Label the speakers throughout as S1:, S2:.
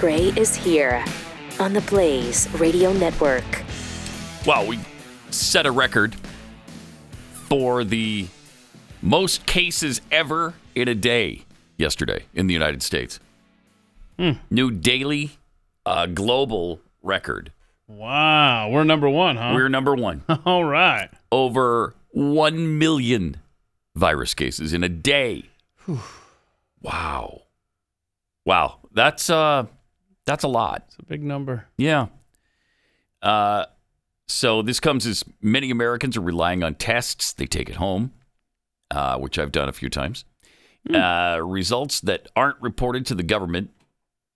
S1: Gray is here on the Blaze Radio Network.
S2: Wow, we set a record for the most cases ever in a day yesterday in the United States. New daily global record.
S3: Wow, we're number one, huh?
S2: We're number one.
S3: All right.
S2: Over 1 million virus cases in a day. Wow. Wow, that's a lot.
S3: It's a big number.
S2: Yeah. So this comes as many Americans are relying on tests they take at home, which I've done a few times. Results that aren't reported to the government.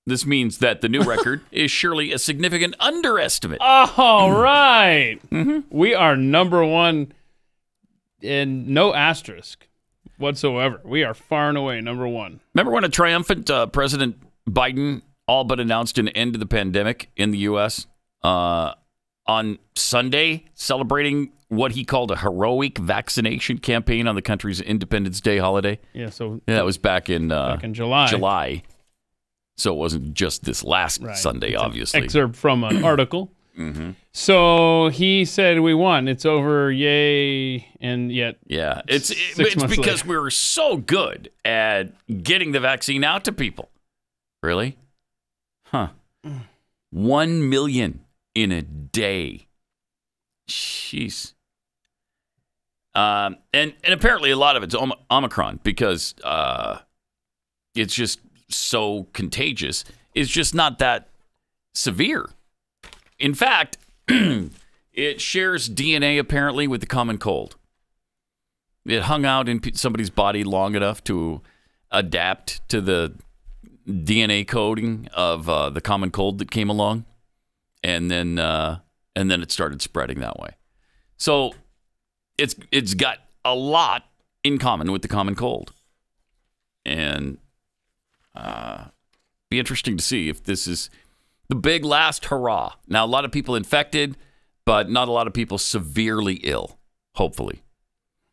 S2: This means that the new record is surely a significant underestimate.
S3: All right. We are number one in no asterisk whatsoever. We are far and away number one.
S2: Remember when a triumphant President Biden all but announced an end to the pandemic in the U.S. On Sunday, celebrating what he called a heroic vaccination campaign on the country's Independence Day holiday?
S3: Yeah, so
S2: that was back in
S3: July.
S2: July. So it wasn't just this last Sunday,
S3: it's
S2: obviously.
S3: An excerpt from an article. So he said we won. It's over, yay, and yet
S2: it's because later, we were so good at getting the vaccine out to people. Really? Huh. 1 million in a day. Jeez. And apparently a lot of it's Omicron because it's just so contagious. It's just not that severe. In fact, it shares DNA apparently with the common cold. It hung out in somebody's body long enough to adapt to the DNA coding of the common cold that came along, and then it started spreading that way. So it's got a lot in common with the common cold, and be interesting to see if this is the big last hurrah. Now, a lot of people infected, but not a lot of people severely ill, hopefully.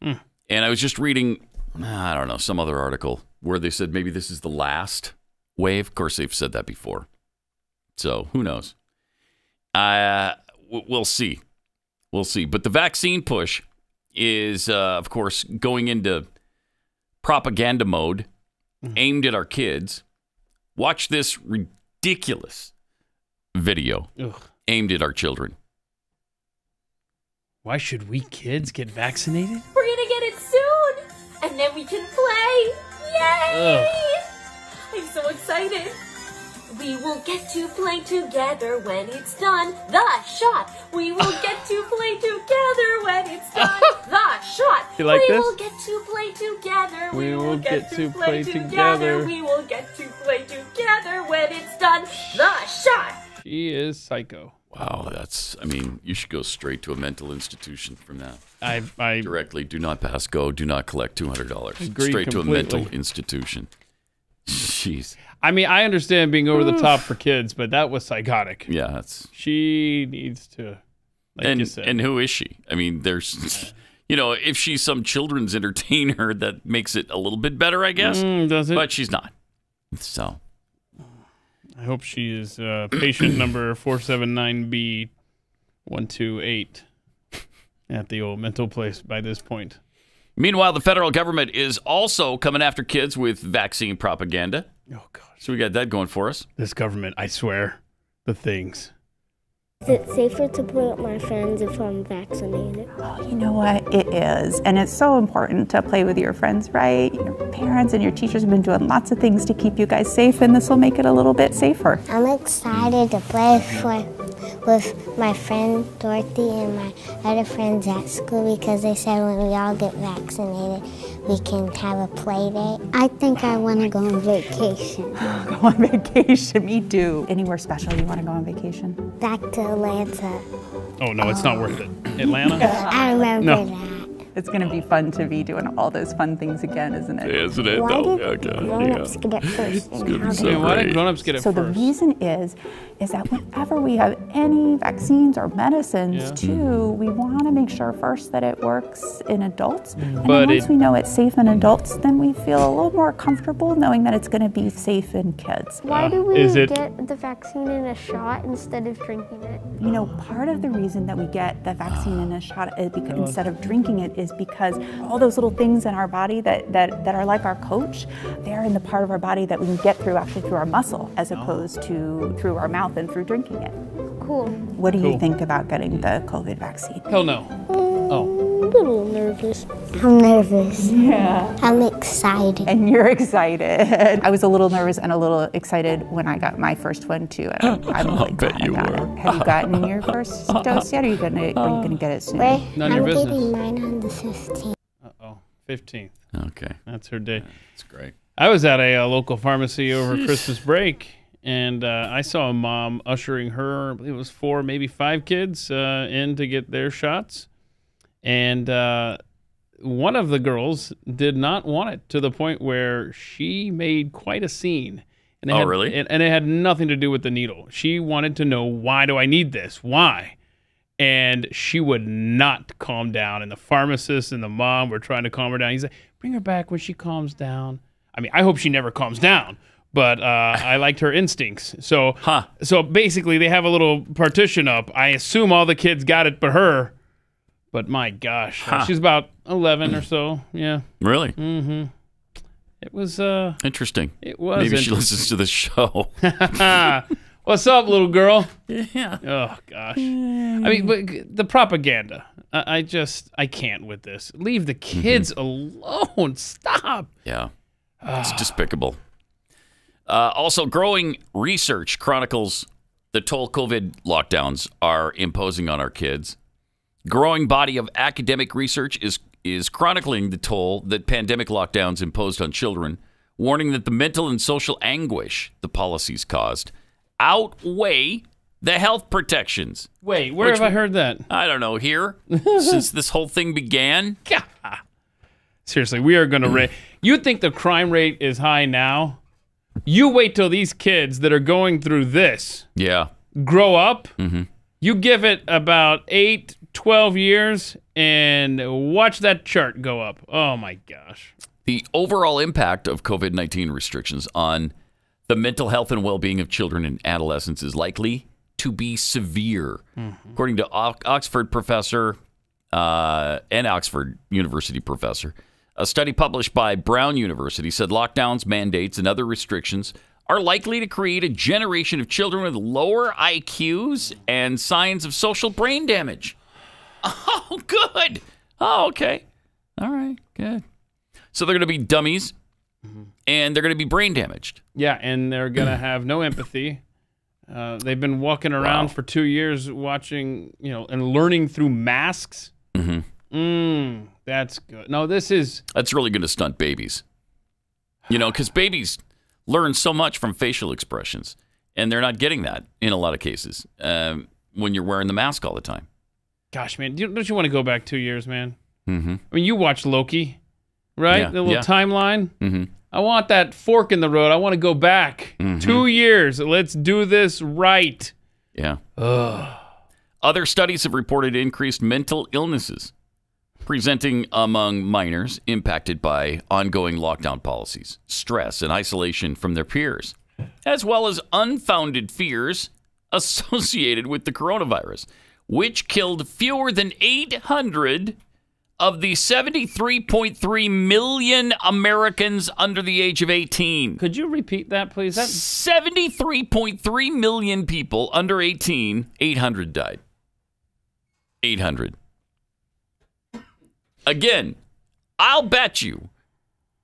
S2: And I was just reading, I don't know, some other article where they said maybe this is the last wave. Of course, they've said that before. So who knows? We'll see. We'll see. But the vaccine push is, of course, going into propaganda mode aimed at our kids. Watch this ridiculous video aimed at our children.
S3: Why should we kids get vaccinated?
S4: We're gonna get it soon, and then we can play. Yay! I'm so excited. We will get to play together when it's done. The shot. We will get to play together when it's done. The shot.
S3: You like
S4: we
S3: this?
S4: will get to play together.
S3: We will get to play together.
S4: We will get to play together when it's done. The shot.
S3: She is psycho.
S2: Wow, you should go straight to a mental institution from that.
S3: I
S2: directly, do not pass go, do not collect $200. Straight to a mental institution. Jeez.
S3: I mean, I understand being over the top for kids, but that was psychotic.
S2: Yeah, that's.
S3: She needs to, like you said.
S2: And who is she? I mean, there's, if she's some children's entertainer, that makes it a little bit better, I guess.
S3: Does it?
S2: But she's not. So.
S3: I hope she is patient number 479B128 at the old mental place by this point.
S2: Meanwhile, the federal government is also coming after kids with vaccine propaganda.
S3: Oh, God.
S2: So we got that going for us.
S3: This government, I swear, the things.
S5: Is it safer to put up my friends if I'm vaccinated?
S6: Oh, you know what? It is. And it's so important to play with your friends, right? Your parents and your teachers have been doing lots of things to keep you guys safe, and this will make it a little bit safer.
S5: I'm excited to play with my friend Dorothy and my other friends at school because they said when we all get vaccinated, we can have a play day. I think I want to go on vacation.
S6: Go on vacation, me too. Anywhere special you want to go on vacation?
S5: Back to Atlanta.
S3: Oh, no, it's not worth it. Atlanta?
S5: I remember that.
S6: It's going to be fun to be doing all those fun things again, isn't it?
S2: Isn't it?
S5: Why
S2: Oh,
S5: did
S2: okay.
S5: grown-ups get it first? And how
S2: so
S5: did
S3: Why
S2: great.
S3: did grown-ups get it
S6: So
S3: first?
S6: the reason is that whenever we have any vaccines or medicines too, we want to make sure first that it works in adults. And
S3: But
S6: then once we know it's safe in adults, then we feel a little more comfortable knowing that it's going to be safe in kids.
S7: Why do we
S3: Is it-
S7: get the vaccine in a shot instead of drinking it?
S6: You know, part of the reason that we get the vaccine in a shot is because, instead of drinking it is because all those little things in our body that are like our coach, they're in the part of our body that we can get through actually through our muscle as opposed to through our mouth and through drinking it.
S7: Cool.
S6: What do you
S3: Cool.
S6: think about getting the COVID vaccine?
S3: Hell no. Oh.
S7: I'm a little nervous.
S5: I'm nervous.
S6: Yeah.
S5: I'm excited.
S6: And you're excited. I was a little nervous and a little excited when I got my first one too. And I'm really
S2: bet
S6: glad I
S2: you
S6: got
S2: were.
S6: it. Have you gotten your first dose yet? Or are you gonna get it soon?
S5: Ray,
S3: None of your
S5: I'm
S3: business.
S5: getting mine on the 15th.
S3: Uh-oh. 15th.
S2: Okay.
S3: That's her day.
S2: That's great.
S3: I was at a local pharmacy over Christmas break, and I saw a mom ushering her, I believe it was 4, maybe 5 kids in to get their shots. And one of the girls did not want it, to the point where she made quite a scene. And it
S2: Oh,
S3: had,
S2: really?
S3: And it had nothing to do with the needle. She wanted to know, why do I need this? Why? And she would not calm down. And the pharmacist and the mom were trying to calm her down. He's like, bring her back when she calms down. I mean, I hope she never calms down. But I liked her instincts. So, so basically, they have a little partition up. I assume all the kids got it but her. But my gosh, she's about 11 or so. Yeah.
S2: Really?
S3: Mm-hmm. It was
S2: Interesting.
S3: It was.
S2: Maybe she listens to the show.
S3: What's up, little girl?
S2: Yeah.
S3: Oh gosh. I mean, but the propaganda. I can't with this. Leave the kids alone. Stop.
S2: Yeah. It's despicable. Also, growing research chronicles the toll COVID lockdowns are imposing on our kids. Growing body of academic research is chronicling the toll that pandemic lockdowns imposed on children, warning that the mental and social anguish the policies caused outweigh the health protections.
S3: Wait, where have I heard that?
S2: I don't know, here, since this whole thing began.
S3: Seriously, we are going to You think the crime rate is high now? You wait till these kids that are going through this grow up. You give it about 8, 12 years and watch that chart go up. Oh, my gosh.
S2: The overall impact of COVID-19 restrictions on the mental health and well-being of children and adolescents is likely to be severe, according to Oxford professor and Oxford University professor. A study published by Brown University said lockdowns, mandates, and other restrictions are likely to create a generation of children with lower IQs and signs of social brain damage. Oh, good. Oh, okay. All right, good. So they're going to be dummies, and they're going to be brain damaged.
S3: Yeah, and they're going to have no empathy. They've been walking around for 2 years watching, and learning through masks. That's good. No, that's
S2: really going to stunt babies. Because babies learn so much from facial expressions, and they're not getting that in a lot of cases when you're wearing the mask all the time.
S3: Gosh, man, don't you want to go back 2 years, man?
S2: Mm-hmm.
S3: I mean, you watched Loki, right?
S2: Yeah,
S3: The little
S2: yeah.
S3: timeline.
S2: Mm-hmm.
S3: I want that fork in the road. I want to go back 2 years. Let's do this right.
S2: Yeah.
S3: Ugh.
S2: Other studies have reported increased mental illnesses presenting among minors impacted by ongoing lockdown policies, stress, and isolation from their peers, as well as unfounded fears associated with the coronavirus, which killed fewer than 800 of the 73.3 million Americans under the age of 18.
S3: Could you repeat that, please?
S2: 73.3 million people under 18, 800 died. 800. Again, I'll bet you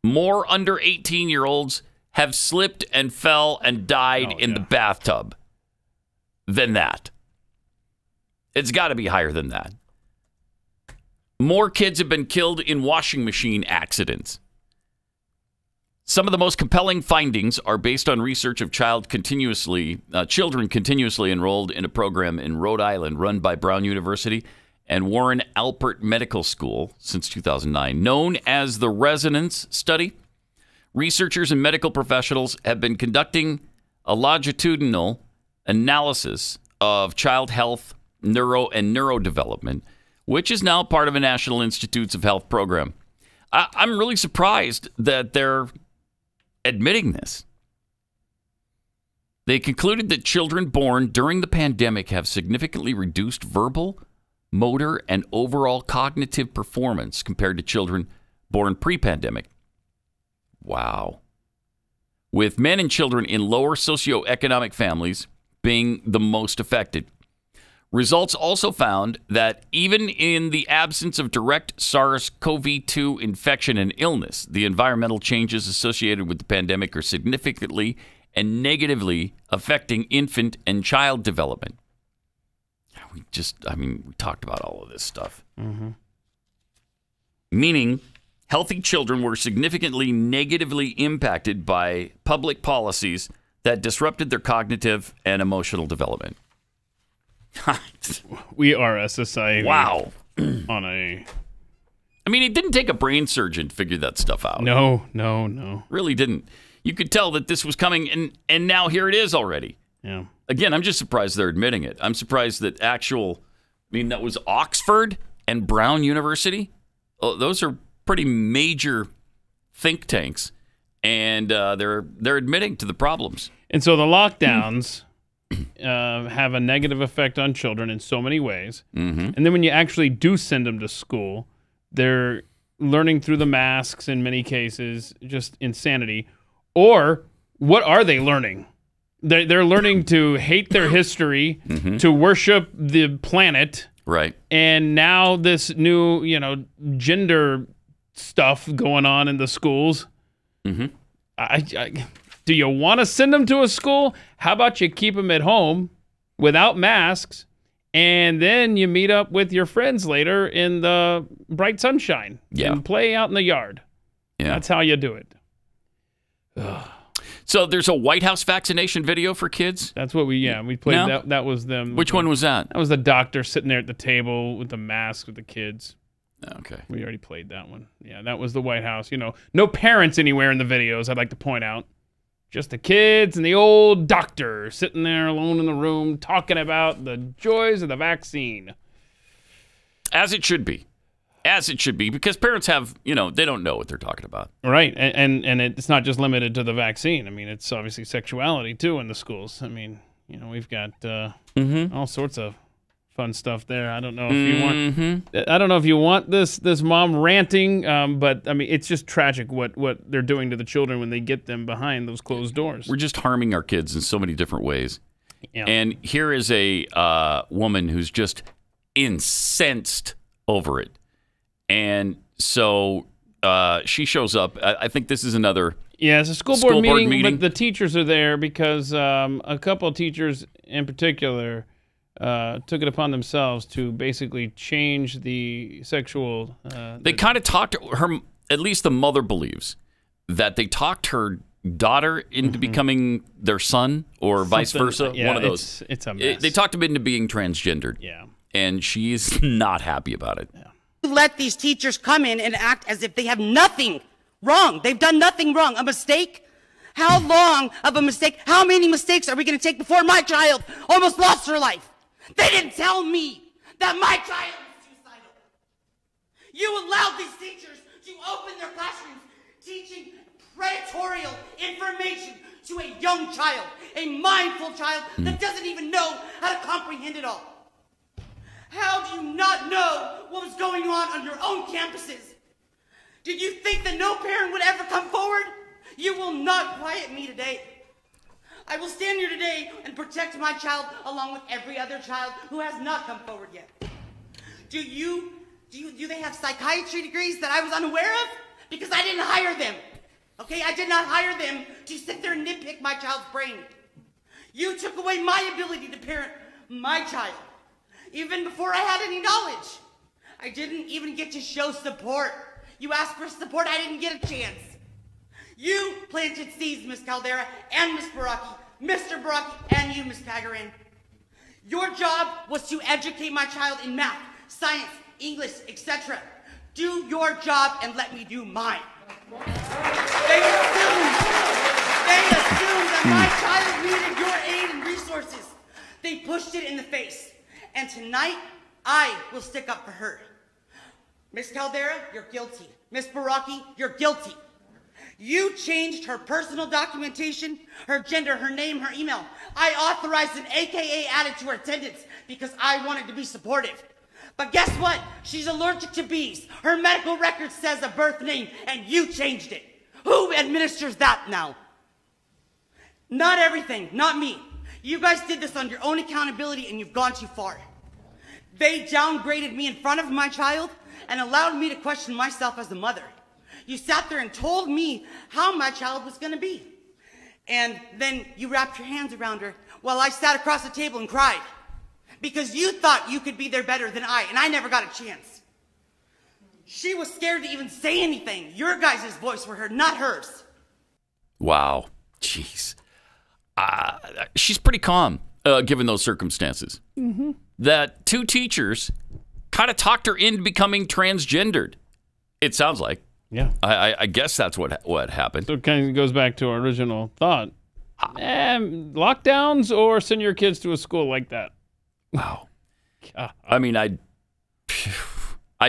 S2: more under 18-year-olds have slipped and fell and died in the bathtub than that. It's got to be higher than that. More kids have been killed in washing machine accidents. Some of the most compelling findings are based on research of children continuously enrolled in a program in Rhode Island run by Brown University and Warren Alpert Medical School since 2009. Known as the Resonance Study, researchers and medical professionals have been conducting a longitudinal analysis of child health, neurodevelopment, which is now part of a National Institutes of Health program. I'm really surprised that they're admitting this. They concluded that children born during the pandemic have significantly reduced verbal, motor, and overall cognitive performance compared to children born pre-pandemic. Wow. With men and children in lower socioeconomic families being the most affected. Results also found that even in the absence of direct SARS-CoV-2 infection and illness, the environmental changes associated with the pandemic are significantly and negatively affecting infant and child development. We talked about all of this stuff. Mm-hmm. Meaning, healthy children were significantly negatively impacted by public policies that disrupted their cognitive and emotional development.
S3: We are a society.
S2: Wow.
S3: On a...
S2: I mean, it didn't take a brain surgeon to figure that stuff out.
S3: No.
S2: Really didn't. You could tell that this was coming, and now here it is already.
S3: Yeah.
S2: Again, I'm just surprised they're admitting it. I'm surprised that that was Oxford and Brown University. Oh, those are pretty major think tanks, and they're admitting to the problems.
S3: And so the lockdowns have a negative effect on children in so many ways.
S2: Mm-hmm.
S3: And then when you actually do send them to school, they're learning through the masks in many cases, just insanity. Or what are they learning? They're learning to hate their history,
S2: mm-hmm.
S3: to worship the planet.
S2: Right.
S3: And now this new, gender stuff going on in the schools.
S2: Mm-hmm.
S3: Do you want to send them to a school? How about you keep them at home without masks, and then you meet up with your friends later in the bright sunshine and play out in the yard?
S2: Yeah.
S3: That's how you do it.
S2: Ugh. So there's a White House vaccination video for kids?
S3: That's what we played.
S2: No?
S3: That was them.
S2: Which one was that?
S3: That was the doctor sitting there at the table with the mask with the kids.
S2: Okay.
S3: We already played that one. Yeah, that was the White House. No parents anywhere in the videos, I'd like to point out. Just the kids and the old doctor sitting there alone in the room talking about the joys of the vaccine.
S2: As it should be. As it should be, because parents have, they don't know what they're talking about.
S3: Right, and it's not just limited to the vaccine. I mean, it's obviously sexuality, too, in the schools. I mean, we've got all sorts of fun stuff there. I don't know if you want this mom ranting, but I mean, it's just tragic what they're doing to the children when they get them behind those closed doors.
S2: We're just harming our kids in so many different ways.
S3: Yeah.
S2: And here is a woman who's just incensed over it. And so she shows up. I think this is another
S3: it's a school board meeting, but the teachers are there because a couple of teachers in particular took it upon themselves to basically change the sexual...
S2: they kind of talked to her, at least the mother believes, that they talked her daughter into becoming their son or vice versa.
S3: Yeah,
S2: one of those.
S3: It's a mess.
S2: They talked him into being transgendered.
S3: Yeah.
S2: And she's not happy about it.
S3: Yeah.
S8: Let these teachers come in and act as if they have nothing wrong. They've done nothing wrong. A mistake? How long of a mistake? How many mistakes are we going to take before my child almost lost her life? They didn't tell me that my child was suicidal. You allowed these teachers to open their classrooms teaching predatory information to a young child, a mindful child that doesn't even know how to comprehend it all. How do you not know what was going on your own campuses? Did you think that no parent would ever come forward? You will not quiet me today. I will stand here today and protect my child along with every other child who has not come forward yet. Do they have psychiatry degrees that I was unaware of? Because I didn't hire them. Okay, I did not hire them to sit there and nitpick my child's brain. You took away my ability to parent my child. Even before I had any knowledge. I didn't even get to show support. You asked for support, I didn't get a chance. You planted seeds, Miss Caldera, and Miss Baraki, Mr. Baraki, and you, Miss Tagarin. Your job was to educate my child in math, science, English, etc. Do your job and let me do mine. They assumed that my child needed your aid and resources. They pushed it in the face. And tonight, I will stick up for her. Miss Caldera, you're guilty. Miss Baraki, you're guilty. You changed her personal documentation, her gender, her name, her email. I authorized an AKA added to her attendance because I wanted to be supportive. But guess what? She's allergic to bees. Her medical record says a birth name, and you changed it. Who administers that now? Not everything, not me. You guys did this on your own accountability, and you've gone too far. They downgraded me in front of my child and allowed me to question myself as a mother. You sat there and told me how my child was going to be. And then you wrapped your hands around her while I sat across the table and cried. Because you thought you could be there better than I, and I never got a chance. She was scared to even say anything. Your guys' voice were heard, not hers.
S2: Wow. Jeez. She's pretty calm, given those circumstances. Mm-hmm. That two teachers kind of talked her into becoming transgendered. It sounds like.
S3: Yeah.
S2: I guess that's what happened.
S3: So it kind of goes back to our original thought. Lockdowns or send your kids to a school like that.
S2: Wow. I mean, I'd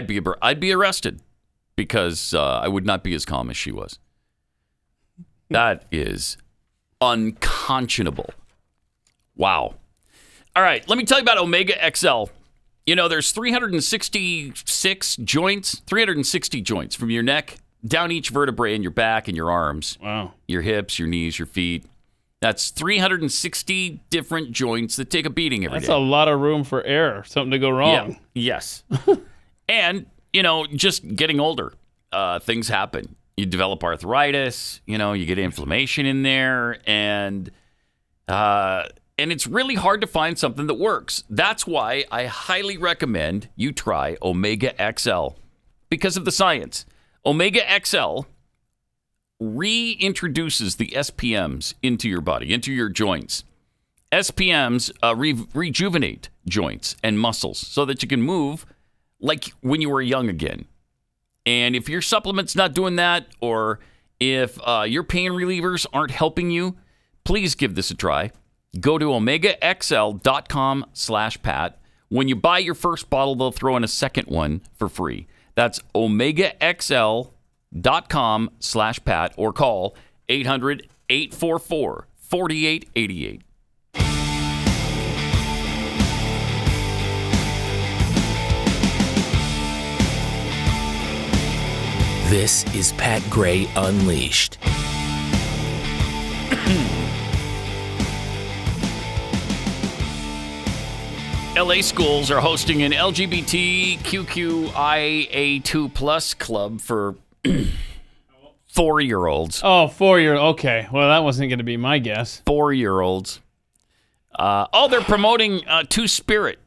S2: be arrested because I would not be as calm as she was. That is unconscionable. Wow. All right, let me tell you about Omega XL. You know, there's 366 joints, 360 joints from your neck down each vertebrae in your back and your arms.
S3: Wow. Your
S2: hips, your knees, your feet. That's 360 different joints that take a beating every day.
S3: That's a lot of room for error, something to go wrong.
S2: Yeah. Yes. And, you know, just getting older, things happen. You develop arthritis, you know, you get inflammation in there, and it's really hard to find something that works. That's why I highly recommend you try Omega XL because of the science. Omega XL reintroduces the SPMs into your body, into your joints. SPMs rejuvenate joints and muscles so that you can move like when you were young again. And if your supplement's not doing that, or if your pain relievers aren't helping you, please give this a try. Go to omegaxl.com/Pat. When you buy your first bottle, they'll throw in a second one for free. That's omegaxl.com/Pat, or call 800-844-4888.
S1: This is Pat Gray Unleashed.
S2: LA schools are hosting an LGBTQIA2 plus club for 4-year-olds.
S3: Oh, 4-year. Okay. Well, that wasn't going to be my guess.
S2: 4-year-olds. They're promoting two-spirit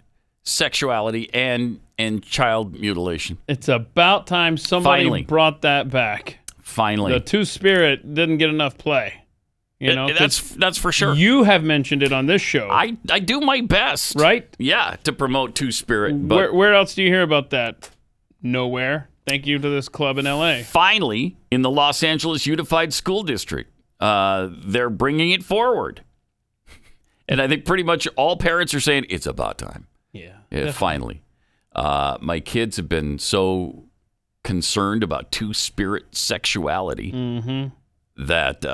S2: sexuality and child mutilation.
S3: It's about time somebody brought that back.
S2: Finally.
S3: The two-spirit didn't get enough play. You know,
S2: that's for sure.
S3: You have mentioned it on this show.
S2: I do my best.
S3: Right?
S2: Yeah, to promote two-spirit.
S3: But where else do you hear about that? Nowhere. Thank you to this club in L.A.
S2: Finally, in the Los Angeles Unified School District, they're bringing it forward. And I think pretty much all parents are saying, it's about time.
S3: Yeah.
S2: Finally. My kids have been so concerned about two-spirit sexuality that...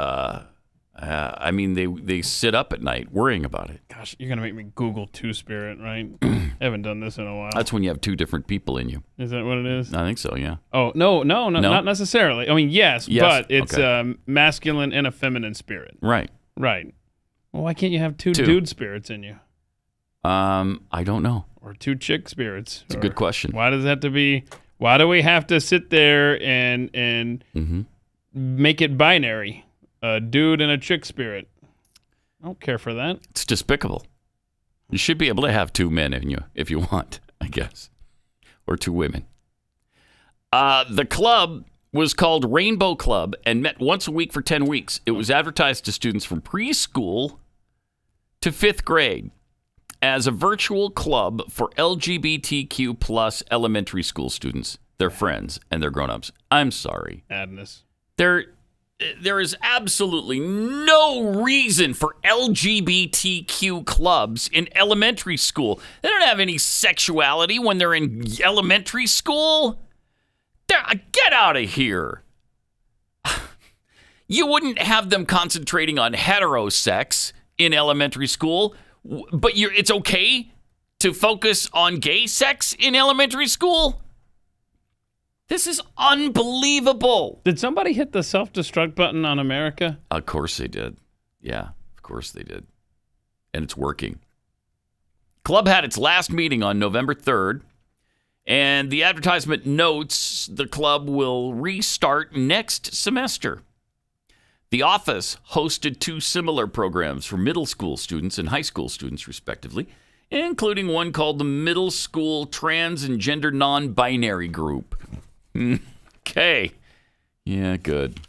S2: I mean, they sit up at night worrying about it.
S3: Gosh, you're going to make me Google two-spirit, right? I haven't done this in a while.
S2: That's when you have two different people in you.
S3: Is that what it is?
S2: I think so, yeah.
S3: Oh, no, not necessarily. I mean, yes. But it's a masculine and a feminine spirit.
S2: Right.
S3: Well, why can't you have two dude spirits in you?
S2: I don't know.
S3: Or two chick spirits.
S2: It's a good question.
S3: Why does it have to be... Why do we have to sit there and make it binary? A dude and a chick spirit. I don't care for that.
S2: It's despicable. You should be able to have two men in you if you want, I guess. Or two women. The club was called Rainbow Club and met once a week for 10 weeks. It was advertised to students from preschool to 5th grade. as a virtual club for LGBTQ plus elementary school students, their friends, and their grown-ups. I'm sorry.
S3: Madness.
S2: There is absolutely no reason for LGBTQ clubs in elementary school. They don't have any sexuality when they're in elementary school. Get out of here. You wouldn't have them concentrating on heterosex in elementary school, but it's okay to focus on gay sex in elementary school? This is unbelievable.
S3: Did somebody hit the self-destruct button on America?
S2: Of course they did. Yeah, of course they did. And it's working. Club had its last meeting on November 3rd, and the advertisement notes the club will restart next semester. The office hosted 2 similar programs for middle school students and high school students, respectively, including one called the Middle School Trans and Gender Non-Binary Group. Okay. Yeah, good.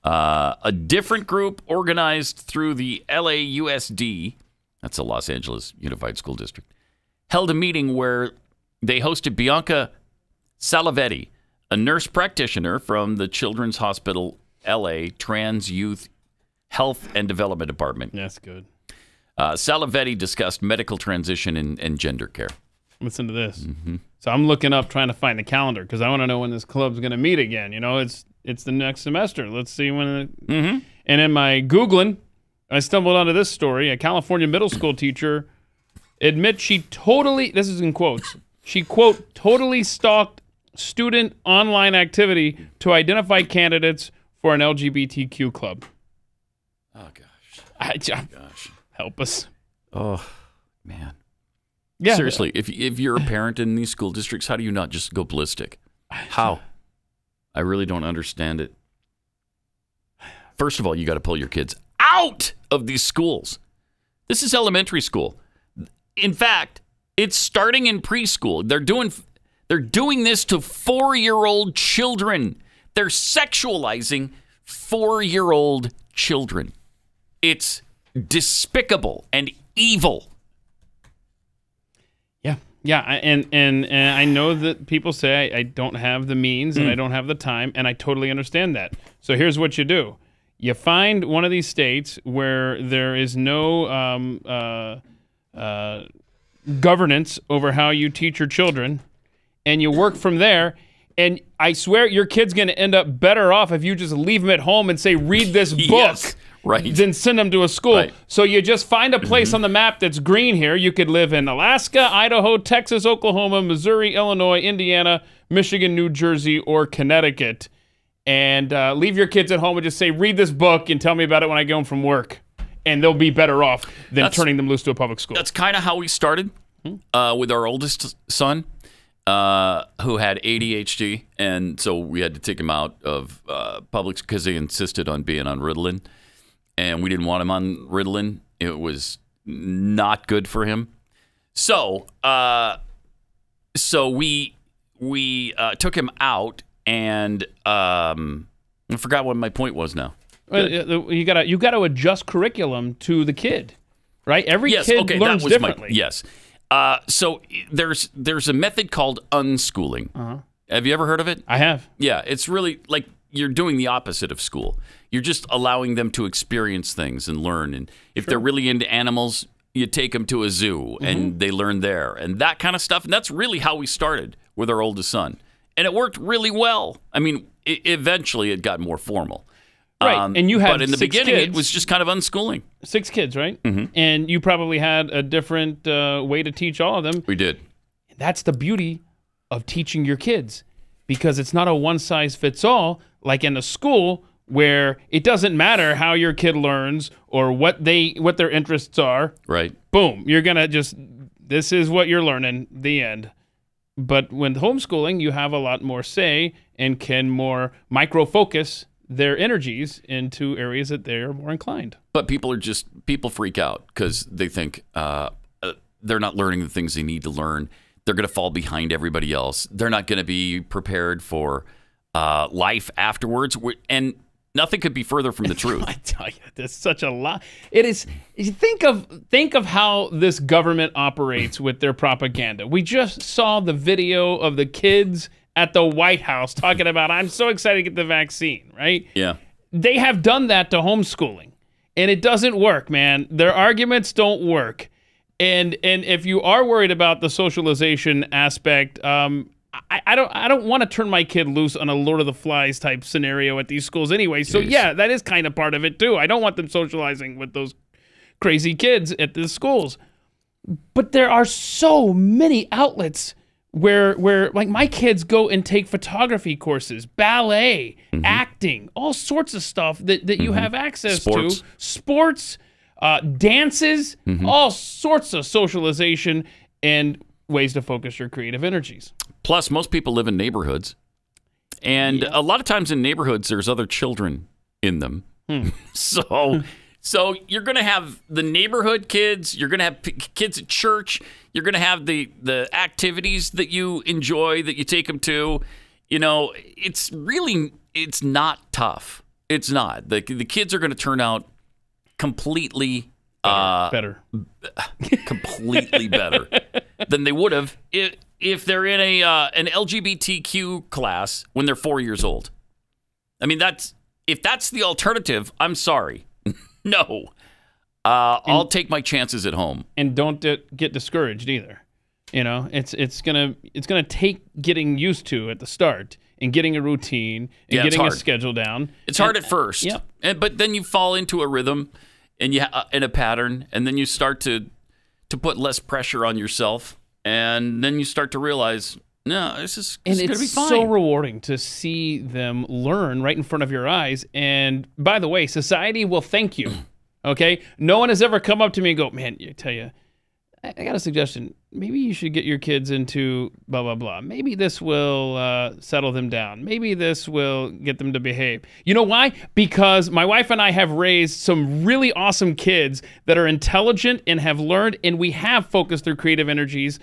S2: A different group organized through the LAUSD, that's the Los Angeles Unified School District, held a meeting where they hosted Bianca Salavetti, a nurse practitioner from the Children's Hospital LA Trans Youth Health and Development Department.
S3: That's good.
S2: Salavetti discussed medical transition and gender care.
S3: Listen to this. Mm-hmm. So I'm looking up trying to find a calendar because I want to know when this club's going to meet again. You know, it's the next semester. Let's see when. And in my Googling, I stumbled onto this story. A California middle school teacher admits she totally, this is in quotes, she, quote, totally stalked student online activity to identify candidates for an LGBTQ club.
S2: Oh, gosh.
S3: Help us.
S2: Oh, man.
S3: Yeah.
S2: Seriously, if you're a parent in these school districts, how do you not just go ballistic? How? I really don't understand it. First of all, you got to pull your kids out of these schools. This is elementary school. In fact, it's starting in preschool. They're doing this to 4-year-old children. They're sexualizing 4-year-old children. It's despicable and evil.
S3: Yeah, and I know that people say I don't have the means and I don't have the time, and I totally understand that. So here's what you do. You find one of these states where there is no governance over how you teach your children, and you work from there, and I swear your kid's going to end up better off if you just leave them at home and say, read this book.
S2: Yes. Right.
S3: Then send them to a school.
S2: Right.
S3: So you just find a place on the map that's green here. You could live in Alaska, Idaho, Texas, Oklahoma, Missouri, Illinois, Indiana, Michigan, New Jersey, or Connecticut. And leave your kids at home and just say, read this book and tell me about it when I get home from work. And they'll be better off than turning them loose to a public school.
S2: That's kind of how we started with our oldest son, who had ADHD. And so we had to take him out of public because they insisted on being on Ritalin. And we didn't want him on Ritalin. It was not good for him. So we took him out, and I forgot what my point was now.
S3: You gotta adjust curriculum to the kid, right? Every kid learns differently.
S2: Yes. So there's a method called unschooling. Have you ever heard of it?
S3: I have.
S2: Yeah, it's really like you're doing the opposite of school. You're just allowing them to experience things and learn. And if they're really into animals, you take them to a zoo and they learn there and that kind of stuff. And that's really how we started with our oldest son. And it worked really well. I mean, eventually it got more formal.
S3: Right. And you had
S2: but in the
S3: 6
S2: beginning,
S3: kids.
S2: it was just kind of unschooling.
S3: 6 kids, right? And you probably had a different way to teach all of them.
S2: We did.
S3: That's the beauty of teaching your kids, because it's not a one-size-fits-all like in a school where it doesn't matter how your kid learns or what their interests are.
S2: Right.
S3: Boom. You're going to just, this is what you're learning, the end. But when homeschooling, you have a lot more say and can more micro-focus their energies into areas that they're more inclined.
S2: But people freak out because they think they're not learning the things they need to learn. They're going to fall behind everybody else. They're not going to be prepared for life afterwards. And Nothing could be further from the truth.
S3: I tell you, there's such a lot. It is. You think of how this government operates with their propaganda. We just saw the video of the kids at the White House talking about, I'm so excited to get the vaccine, right?
S2: Yeah.
S3: They have done that to homeschooling, and it doesn't work, man. Their arguments don't work. And if you are worried about the socialization aspect, I don't want to turn my kid loose on a Lord of the Flies type scenario at these schools anyway. So yeah, that is kind of part of it too. I don't want them socializing with those crazy kids at the schools. But there are so many outlets where like my kids go and take photography courses, ballet, acting, all sorts of stuff that you have access to. Sports, dances, all sorts of socialization and ways to focus your creative energies.
S2: Plus, most people live in neighborhoods. And a lot of times in neighborhoods, there's other children in them. So you're going to have the neighborhood kids. You're going to have kids at church. You're going to have the activities that you enjoy, that you take them to. You know, it's not tough. It's not. The kids are going to turn out completely
S3: better.
S2: Completely better than they would have if they're in an LGBTQ class when they're 4 years old. I mean, if that's the alternative, I'm sorry. No. I'll take my chances at home.
S3: And don't get discouraged either. You know, it's gonna take getting used to at the start and getting a routine and getting a schedule down.
S2: It's hard at first.
S3: Yeah.
S2: But then you fall into a rhythm and in a pattern, and then you start to put less pressure on yourself, and then you start to realize, no, this is going to be fine.
S3: It's so rewarding to see them learn right in front of your eyes. And by the way, society will thank you. Okay? No one has ever come up to me and go, man, I tell you, I got a suggestion. Maybe you should get your kids into blah, blah, blah. Maybe this will settle them down. Maybe this will get them to behave. You know why? Because my wife and I have raised some really awesome kids that are intelligent and have learned, and we have focused their creative energies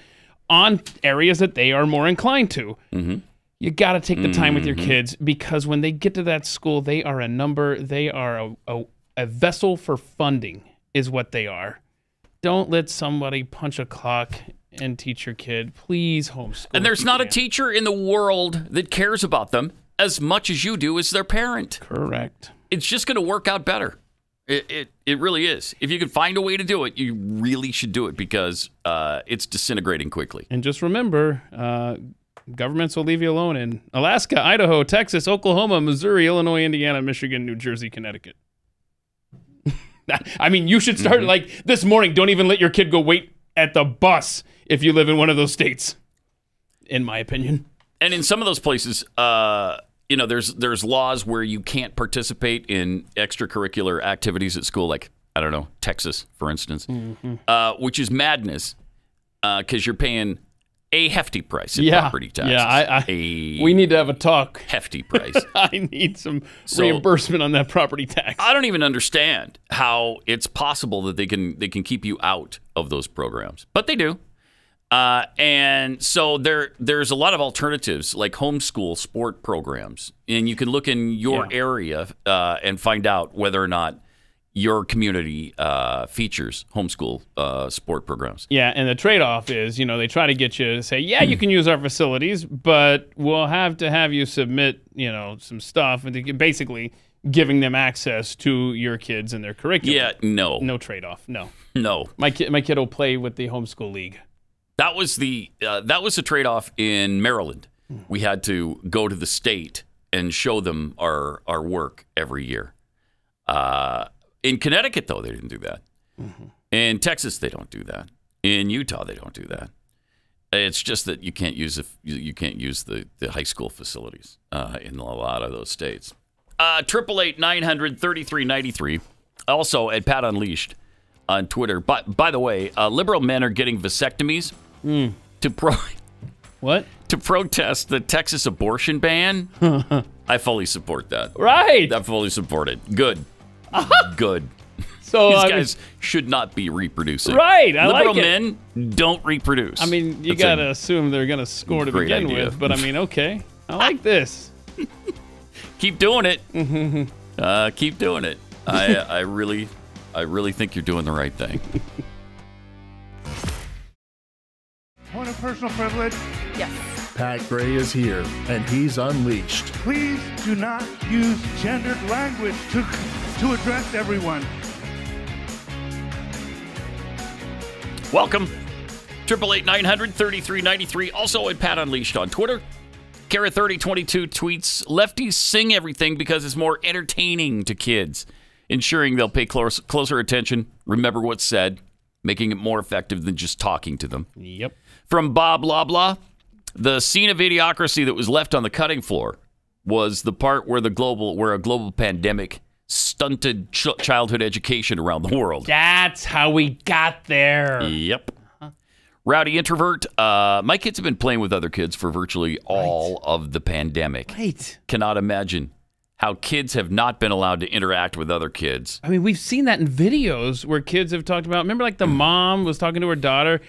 S3: on areas that they are more inclined to. You got to take the time with your kids, because when they get to that school, they are a number. They are a vessel for funding is what they are. Don't let somebody punch a clock and teach your kid. Please homeschool.
S2: And there's not a teacher in the world that cares about them as much as you do as their parent.
S3: Correct.
S2: It's just going to work out better. It really is. If you can find a way to do it, you really should do it, because it's disintegrating quickly.
S3: And just remember, governments will leave you alone in Alaska, Idaho, Texas, Oklahoma, Missouri, Illinois, Indiana, Michigan, New Jersey, Connecticut. I mean, you should start like this morning. Don't even let your kid go wait at the bus if you live in one of those states, in my opinion.
S2: And in some of those places, you know, there's laws where you can't participate in extracurricular activities at school, like, I don't know, Texas, for instance, which is madness, because you're paying a hefty price in property taxes.
S3: Yeah, we need to have a talk.
S2: Hefty price.
S3: I need some reimbursement on that property tax.
S2: I don't even understand how it's possible that they can keep you out of those programs, but they do. And so there's a lot of alternatives, like homeschool sport programs, and you can look in your area and find out whether or not your community features homeschool sport programs.
S3: Yeah, and the trade-off is, you know, they try to get you to say, yeah, you can use our facilities, but we'll have to have you submit, you know, some stuff, and basically giving them access to your kids and their curriculum.
S2: Yeah, no
S3: trade-off. No. My kid will play with the homeschool league.
S2: That was the trade-off in Maryland. We had to go to the state and show them our work every year. In Connecticut, though, they didn't do that. In Texas, they don't do that. In Utah, they don't do that. It's just that you can't use the high school facilities in a lot of those states. 888-900-3393. Also at Pat Unleashed on Twitter. But by the way, liberal men are getting vasectomies to protest the Texas abortion ban. I fully support that.
S3: Right.
S2: I fully support it. Good. Good.
S3: So
S2: these guys should not be reproducing.
S3: Right.
S2: Liberal men don't reproduce.
S3: I mean, you got to assume they're going to score to begin with. But I mean, okay. I like this.
S2: Keep doing it. Keep doing it. I really think you're doing the right thing.
S9: Point of personal privilege.
S10: Yes.
S11: Pat Gray is here, and he's unleashed.
S9: Please do not use gendered language to address everyone.
S2: Welcome. 888-900-3393. Also at Pat Unleashed on Twitter. Kara3022 tweets, lefties sing everything because it's more entertaining to kids, ensuring they'll pay closer attention, remember what's said, making it more effective than just talking to them.
S3: Yep.
S2: From Bob Loblaw, the scene of idiocracy that was left on the cutting floor was the part where a global pandemic stunted childhood education around the world.
S3: That's how we got there.
S2: Yep. Rowdy introvert. My kids have been playing with other kids for virtually all of the pandemic.
S3: Right.
S2: Cannot imagine how kids have not been allowed to interact with other kids.
S3: I mean, we've seen that in videos where kids have talked about, remember like the mom was talking to her daughter,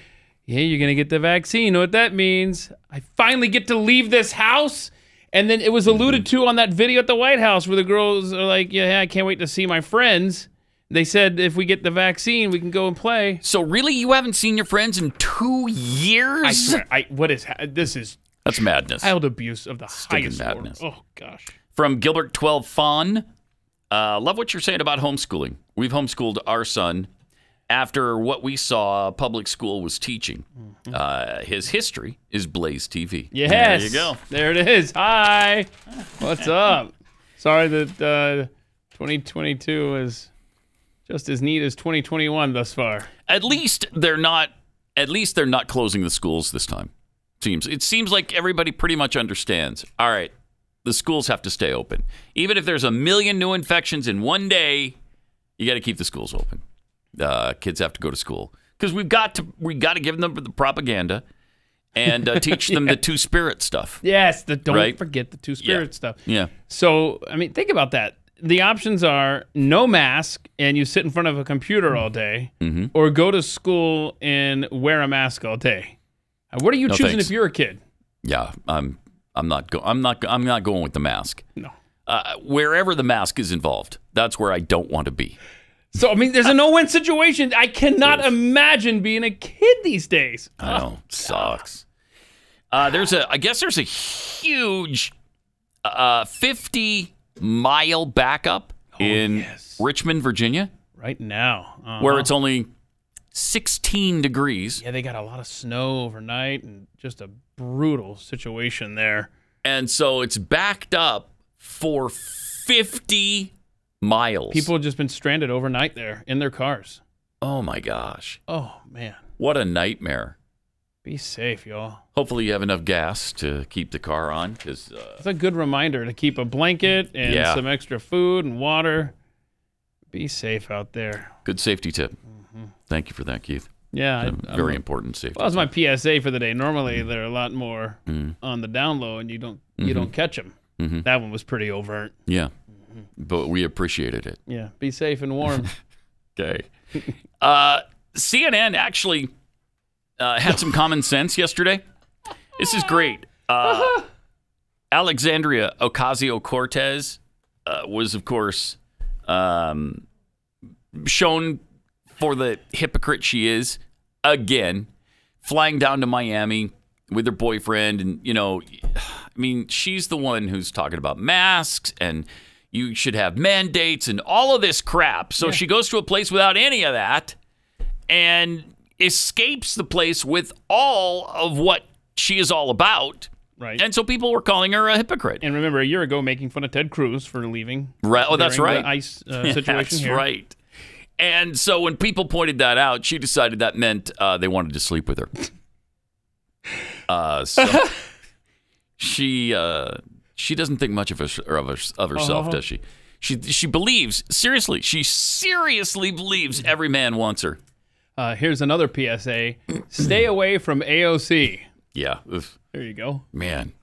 S3: yeah, you're going to get the vaccine. You know what that means? I finally get to leave this house. And then it was alluded to on that video at the White House where the girls are like, yeah, I can't wait to see my friends. They said if we get the vaccine, we can go and play.
S2: So really, you haven't seen your friends in 2 years?
S3: I swear, this is
S2: that's madness.
S3: Child abuse of the highest
S2: madness.
S3: order. Oh gosh.
S2: From Gilbert 12 Fawn, love what you're saying about homeschooling. We've homeschooled our son after what we saw public school was teaching. His history is Blaze TV.
S3: Yes.
S2: There you go.
S3: There it is. Hi. What's up? Sorry that 2022 is just as neat as 2021 thus far.
S2: At least they're not closing the schools this time. It seems like everybody pretty much understands. All right, the schools have to stay open. Even if there's 1 million new infections in one day, you got to keep the schools open. Kids have to go to school because we got to give them the propaganda and teach them the two-spirit stuff.
S3: Yes, don't forget the two-spirit stuff.
S2: Yeah.
S3: So, I mean, think about that. The options are no mask and you sit in front of a computer all day, or go to school and wear a mask all day. What are you choosing if you're a kid?
S2: Yeah, I'm not going with the mask.
S3: No.
S2: Wherever the mask is involved, that's where I don't want to be.
S3: So, I mean, there's a no-win situation. I cannot imagine being a kid these days.
S2: I know. Sucks. I guess there's a huge 50-mile backup in Richmond, Virginia.
S3: Right now.
S2: Where it's only 16 degrees.
S3: Yeah, they got a lot of snow overnight and just a brutal situation there.
S2: And so it's backed up for 50 miles.
S3: People have just been stranded overnight there in their cars.
S2: Oh, my gosh.
S3: Oh, man.
S2: What a nightmare.
S3: Be safe, y'all.
S2: Hopefully you have enough gas to keep the car on. It's
S3: a good reminder to keep a blanket and some extra food and water. Be safe out there.
S2: Good safety tip. Thank you for that, Keith.
S3: Yeah.
S2: Very important safety
S3: Well, that was my PSA for the day. Normally, they're a lot more on the down low, and you don't catch them. That one was pretty overt.
S2: Yeah. But we appreciated it.
S3: Yeah. Be safe and warm.
S2: Okay. CNN actually had some common sense yesterday. This is great. Alexandria Ocasio-Cortez was, of course, shown for the hypocrite she is, again, flying down to Miami with her boyfriend. And, I mean, she's the one who's talking about masks and you should have mandates and all of this crap. So she goes to a place without any of that and escapes the place with all of what she is all about.
S3: Right.
S2: And so people were calling her a hypocrite.
S3: And remember, a year ago, making fun of Ted Cruz for leaving.
S2: Right. Oh, that's right.
S3: The ICE situation
S2: that's
S3: here.
S2: Right. And so when people pointed that out, she decided that meant they wanted to sleep with her. So she doesn't think much of herself, does she? She believes, seriously, every man wants her.
S3: Here's another PSA. Stay away from AOC.
S2: Yeah.
S3: There you go.
S2: Man.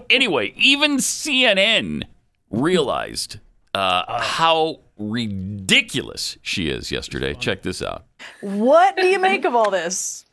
S2: Anyway, even CNN realized how ridiculous she is yesterday. Check this out.
S10: What do you make of all this?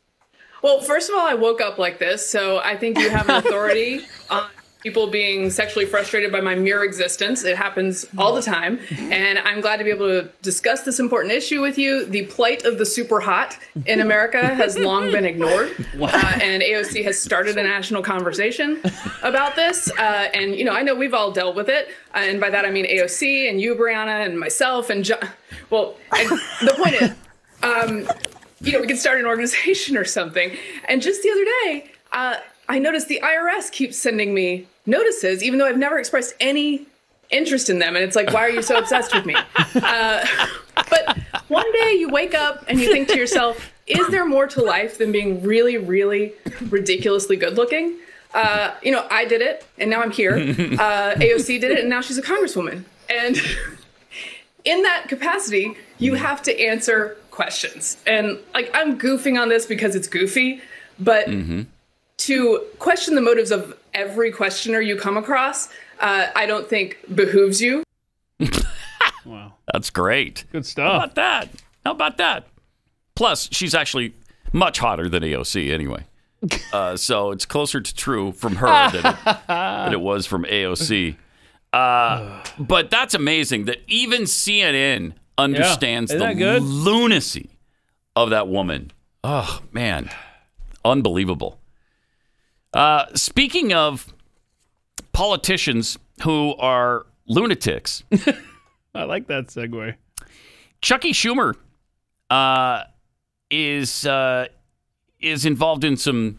S12: Well, first of all, I woke up like this, so I think you have an authority on people being sexually frustrated by my mere existence. It happens all the time. And I'm glad to be able to discuss this important issue with you. The plight of the super hot in America has long been ignored. And AOC has started a national conversation about this. And, you know, I know we've all dealt with it. And by that, I mean AOC and you, Brianna, and myself and John. Well, the point is, you know, we could start an organization or something. And just the other day, I noticed the IRS keeps sending me notices, even though I've never expressed any interest in them. And it's like, why are you so obsessed with me? But one day you wake up and you think to yourself, is there more to life than being really, really ridiculously good looking? You know, I did it and now I'm here. AOC did it and now she's a congresswoman. And in that capacity, you have to answer questions. And like, I'm goofing on this because it's goofy, but to question the motives of every questioner you come across, I don't think behooves you.
S3: Wow.
S2: That's great.
S3: Good stuff.
S2: How about that? How about that? Plus, she's actually much hotter than AOC anyway. So it's closer to true from her than it was from AOC. But that's amazing that even CNN understands the lunacy of that woman. Oh, man. Unbelievable. Speaking of politicians who are lunatics.
S3: I like that segue.
S2: Chucky Schumer is involved in some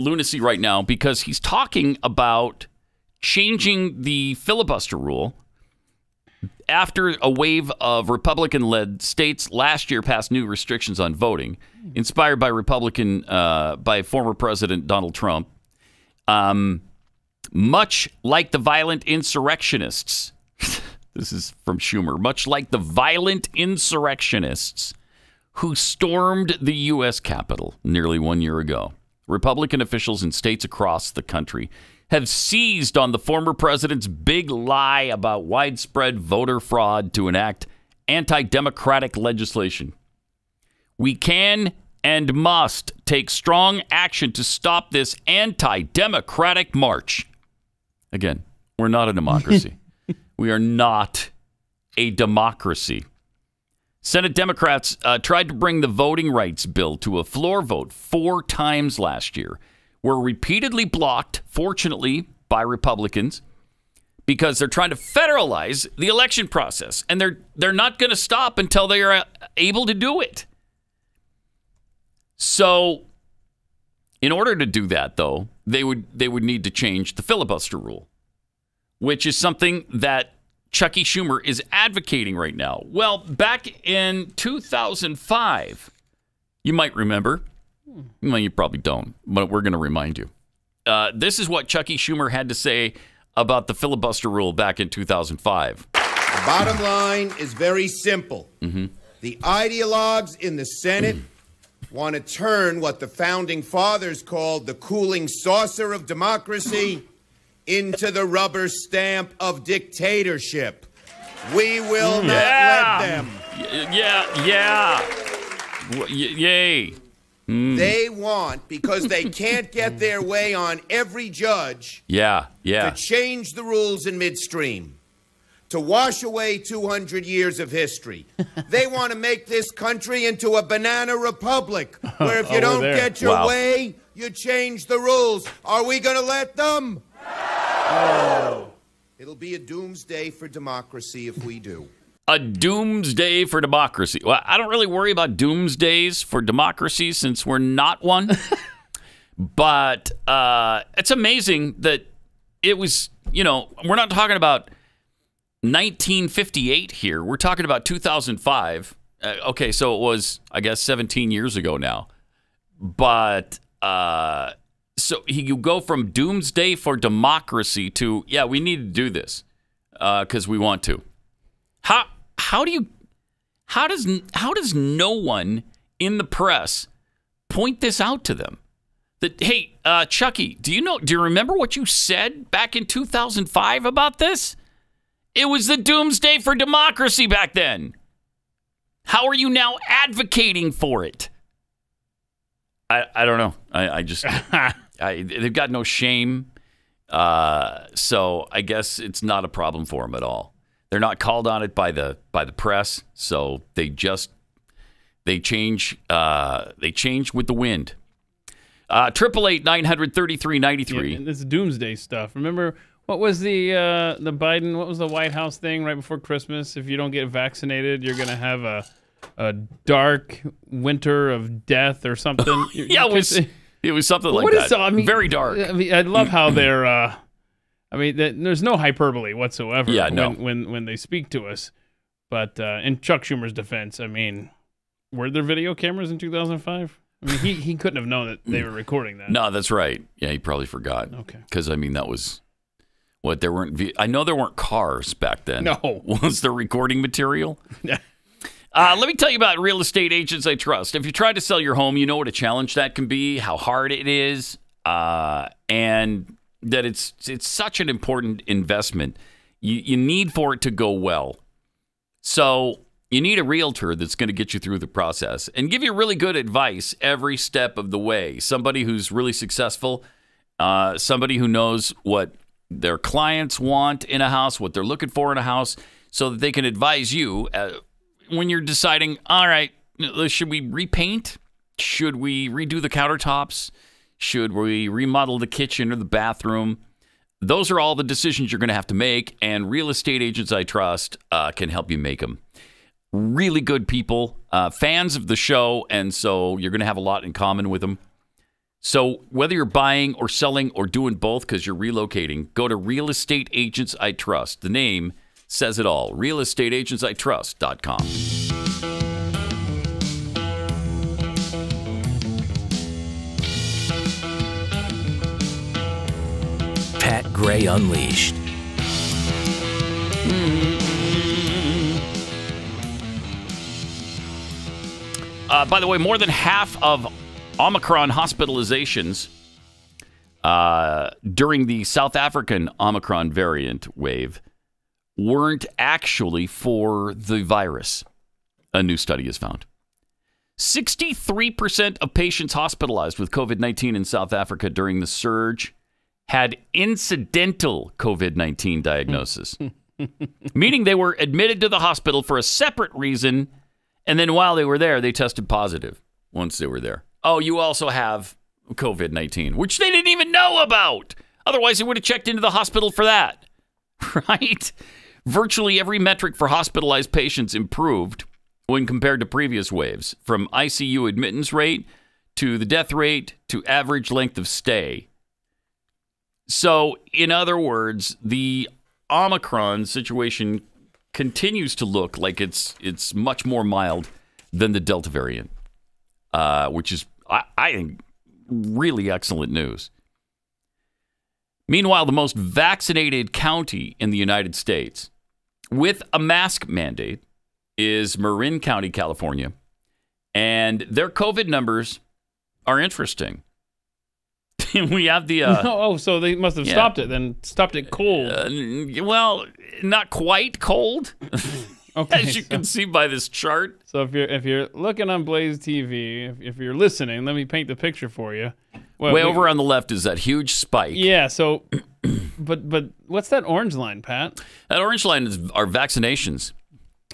S2: lunacy right now because he's talking about changing the filibuster rule after a wave of Republican-led states last year passed new restrictions on voting, inspired by by former President Donald Trump. Much like the violent insurrectionists, this is from Schumer, much like the violent insurrectionists who stormed the U.S. Capitol nearly 1 year ago, Republican officials in states across the country have seized on the former president's big lie about widespread voter fraud to enact anti-democratic legislation. We can and must take strong action to stop this anti-democratic march. Again, we're not a democracy. We are not a democracy. Senate Democrats tried to bring the voting rights bill to a floor vote 4 times last year, were repeatedly blocked, fortunately, by Republicans because they're trying to federalize the election process, and they're not going to stop until they are able to do it. So, in order to do that, though, they would need to change the filibuster rule, which is something that Chucky Schumer is advocating right now. Well, back in 2005, you might remember. Well, you probably don't, but we're going to remind you. This is what Chucky Schumer had to say about the filibuster rule back in 2005.
S13: The bottom line is very simple. The ideologues in the Senate want to turn what the founding fathers called the cooling saucer of democracy into the rubber stamp of dictatorship. We will not let them.
S2: Yay.
S13: They want, because they can't get their way on every judge, to change the rules in midstream, to wash away 200 years of history. They want to make this country into a banana republic, where if you don't get your way, you change the rules. Are we going to let them? No. It'll be a doomsday for democracy if we do.
S2: A doomsday for democracy. Well, I don't really worry about doomsdays for democracy since we're not one. But it's amazing that it was, you know, we're not talking about 1958 here. We're talking about 2005. Okay, so it was, I guess, 17 years ago now. But so you go from doomsday for democracy to, yeah, we need to do this because we want to. How does no one in the press point this out to them? That, hey, Chucky, do you remember what you said back in 2005 about this? It was the doomsday for democracy back then. How are you now advocating for it? I don't know. I just they've got no shame So I guess it's not a problem for them at all. They're not called on it by the press, so they change with the wind. 888-900-3393.
S3: Yeah, this is doomsday stuff. Remember what was the Biden? What was the White House thing right before Christmas? If you don't get vaccinated, you're gonna have a dark winter of death or something.
S2: Yeah, it was something like that.
S3: I mean,
S2: very dark.
S3: I mean, I love how they're. I mean, there's no hyperbole whatsoever.
S2: Yeah, no.
S3: When they speak to us, but in Chuck Schumer's defense, I mean, were there video cameras in 2005? I mean, he couldn't have known that they were recording that.
S2: No, that's right. Yeah, he probably forgot.
S3: Okay.
S2: Because I mean, that was what there weren't. I know there weren't cars back then.
S3: No.
S2: Was there recording material? Let me tell you about Real Estate Agents I Trust. If you try to sell your home, you know what a challenge that can be, how hard it is, and that it's such an important investment. You need for it to go well. So you need a realtor that's going to get you through the process and give you really good advice every step of the way. Somebody who's really successful, somebody who knows what their clients want in a house, what they're looking for in a house, so that they can advise you when you're deciding, all right, should we repaint? Should we redo the countertops? Should we remodel the kitchen or the bathroom? Those are all the decisions you're going to have to make, and Real Estate Agents I Trust can help you make them. Really good people, fans of the show, and so you're going to have a lot in common with them. So whether you're buying or selling or doing both because you're relocating, go to Real Estate Agents I Trust. The name says it all. realestateagentsitrust.com.
S1: Pat Gray Unleashed.
S2: By the way, more than half of Omicron hospitalizations during the South African Omicron variant wave weren't actually for the virus, a new study has found. 63% of patients hospitalized with COVID-19 in South Africa during the surge had incidental COVID-19 diagnosis, meaning they were admitted to the hospital for a separate reason, and then while they were there, they tested positive once they were there. Oh, you also have COVID-19, which they didn't even know about. Otherwise, they would have checked into the hospital for that, right? Virtually every metric for hospitalized patients improved when compared to previous waves, from ICU admittance rate to the death rate to average length of stay. So, in other words, the Omicron situation continues to look like it's much more mild than the Delta variant, which is, I think, really excellent news. Meanwhile, the most vaccinated county in the United States with a mask mandate is Marin County, California, and their COVID numbers are interesting. We have the
S3: so they must have stopped it, then stopped it cold.
S2: Well, not quite cold. Okay, as you can see by this chart.
S3: So if you're looking on Blaze TV, if you're listening, let me paint the picture for you.
S2: Well, over on the left is that huge spike.
S3: Yeah. So, but what's that orange line, Pat?
S2: That orange line is our vaccinations.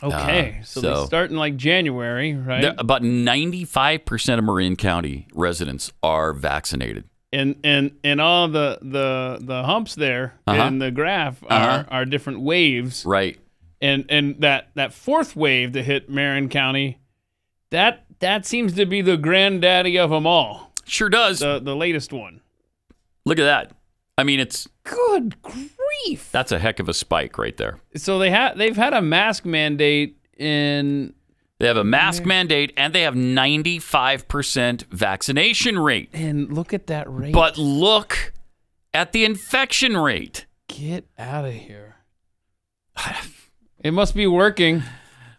S3: Okay, so they start in like January, right?
S2: About 95% of Marin County residents are vaccinated.
S3: And all the humps there in the graph are different waves,
S2: right?
S3: And that fourth wave that hit Marin County, that seems to be the granddaddy of them all.
S2: Sure does.
S3: The latest one.
S2: Look at that. I mean, it's
S3: good grief.
S2: That's a heck of a spike right there.
S3: So they've had a mask mandate in.
S2: They have a mask mandate, and they have 95% vaccination rate.
S3: And look at that rate.
S2: But look at the infection rate.
S3: Get out of here. It must be working.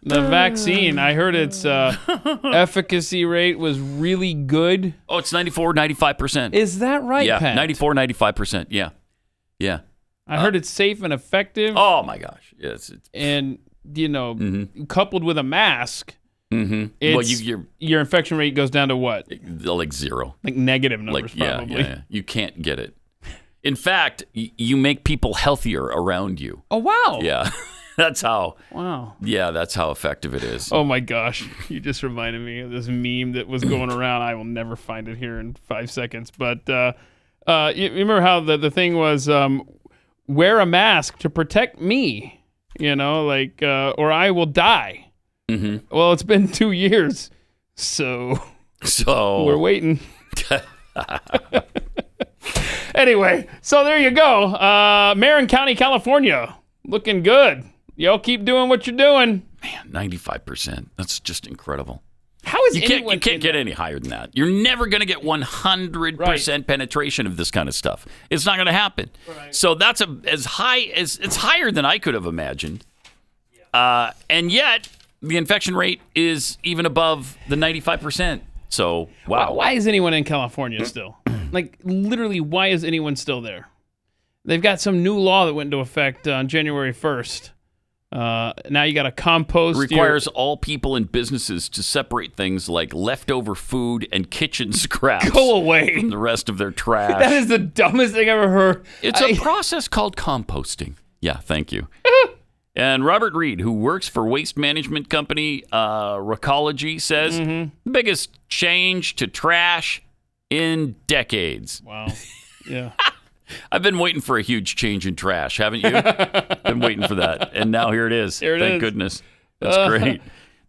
S3: The vaccine, I heard its efficacy rate was really good.
S2: Oh, it's 94, 95%.
S3: Is that right,
S2: yeah,
S3: Pat?
S2: 94, 95%. Yeah. Yeah.
S3: I heard it's safe and effective.
S2: Oh, my gosh. Yes.
S3: And, coupled with a mask,
S2: well,
S3: your infection rate goes down to what?
S2: Like zero.
S3: Like negative numbers, probably.
S2: Yeah. You can't get it. In fact, you make people healthier around you.
S3: Oh, wow.
S2: Yeah. That's how.
S3: Wow.
S2: Yeah, that's how effective it is.
S3: Oh, my gosh. You just reminded me of this meme that was going around. I will never find it here in 5 seconds. But you remember how the thing was, wear a mask to protect me, or I will die.
S2: Mm-hmm.
S3: Well, it's been 2 years, so we're waiting. Anyway, so there you go. Marin County, California, looking good. Y'all keep doing what you're doing.
S2: Man, 95%. That's just incredible.
S3: How is
S2: you can't get any higher than that. You're never going to get 100% penetration of this kind of stuff. It's not going to happen. Right. So that's it's higher than I could have imagined. And yet the infection rate is even above the 95%. So wow.
S3: Why is anyone in California still? Like literally, why is anyone still there? They've got some new law that went into effect on January 1st. Now you got to compost.
S2: Requires all people and businesses to separate things like leftover food and kitchen scraps.
S3: Go away
S2: from the rest of their trash.
S3: That is the dumbest thing I've ever heard.
S2: It's a process called composting. Yeah, thank you. And Robert Reed, who works for waste management company Recology, says the biggest change to trash in decades.
S3: Wow. Yeah.
S2: I've been waiting for a huge change in trash, haven't you? Been waiting for that. And now here it is. Thank goodness. That's great.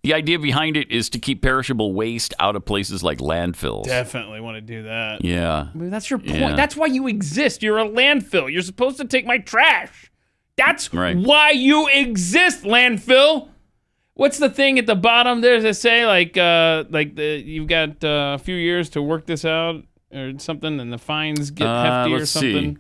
S2: The idea behind it is to keep perishable waste out of places like landfills.
S3: Definitely want to do that.
S2: Yeah.
S3: I mean, that's your point.
S2: Yeah.
S3: That's why you exist. You're a landfill. You're supposed to take my trash. That's why you exist, landfill. What's the thing at the bottom there that say you've got a few years to work this out or something, and the fines get hefty or something?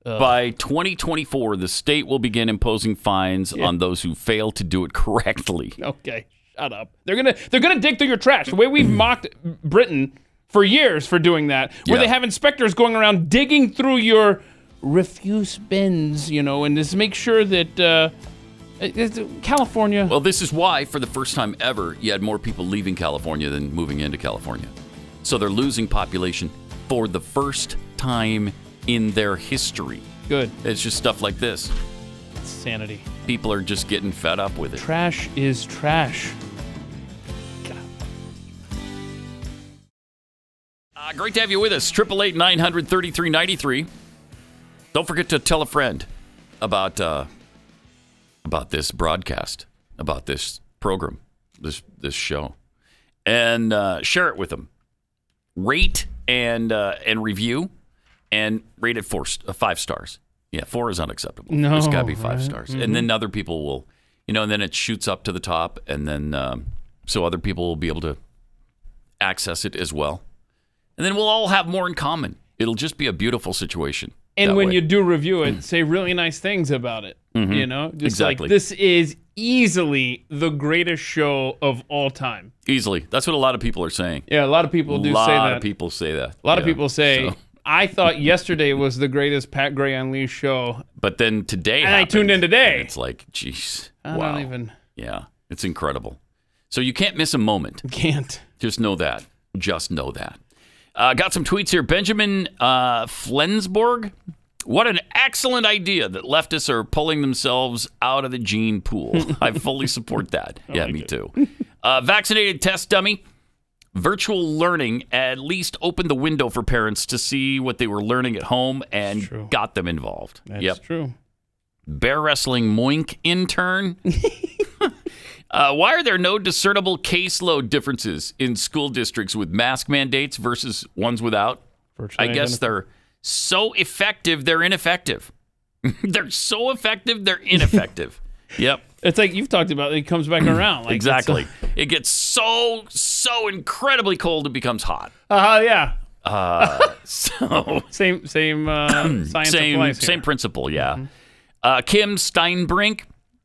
S2: By 2024, the state will begin imposing fines on those who fail to do it correctly.
S3: Okay, shut up. They're gonna dig through your trash. The way we've mocked Britain for years for doing that, where they have inspectors going around digging through your refuse bins, and just make sure that California.
S2: Well, this is why, for the first time ever, you had more people leaving California than moving into California. So they're losing population for the first time in their history.
S3: Good.
S2: It's just stuff like this.
S3: Insanity.
S2: People are just getting fed up with it.
S3: Trash is trash.
S2: Great to have you with us. 888-900-3393. Don't forget to tell a friend about this broadcast, about this program, this show, and share it with them. Rate and review, and rate it 5 stars. Yeah, 4 is unacceptable.
S3: No,
S2: it's got to be 5 stars,
S3: Mm-hmm.
S2: and then other people will, and then it shoots up to the top, and then so other people will be able to access it as well, and then we'll all have more in common. It'll just be a beautiful situation.
S3: And when you do review it, say really nice things about it.
S2: Mm-hmm.
S3: Just
S2: exactly.
S3: Like, this is easily the greatest show of all time.
S2: Easily. That's what a lot of people are saying.
S3: Yeah, a lot of people do say that.
S2: A lot of people say that.
S3: A lot of people say, I thought yesterday was the greatest Pat Gray Unleashed show.
S2: But then today
S3: And I tuned in today.
S2: It's like, geez.
S3: I don't even.
S2: Yeah, it's incredible. So you can't miss a moment.
S3: You can't.
S2: Just know that. Just know that. Got some tweets here. Benjamin Flensborg. What an excellent idea that leftists are pulling themselves out of the gene pool. I fully support that. Yeah, me too. Vaccinated test dummy. Virtual learning at least opened the window for parents to see what they were learning at home and got them involved.
S3: That's true.
S2: Bear wrestling moink intern. Why are there no discernible caseload differences in school districts with mask mandates versus ones without? I guess they're so effective, they're ineffective. They're so effective, they're ineffective. Yep.
S3: It's like you've talked about, it comes back around. Like
S2: exactly. It gets so incredibly cold, it becomes hot.
S3: Yeah.
S2: So
S3: same science applies here.
S2: Same principle, yeah. Kim Steinbrink.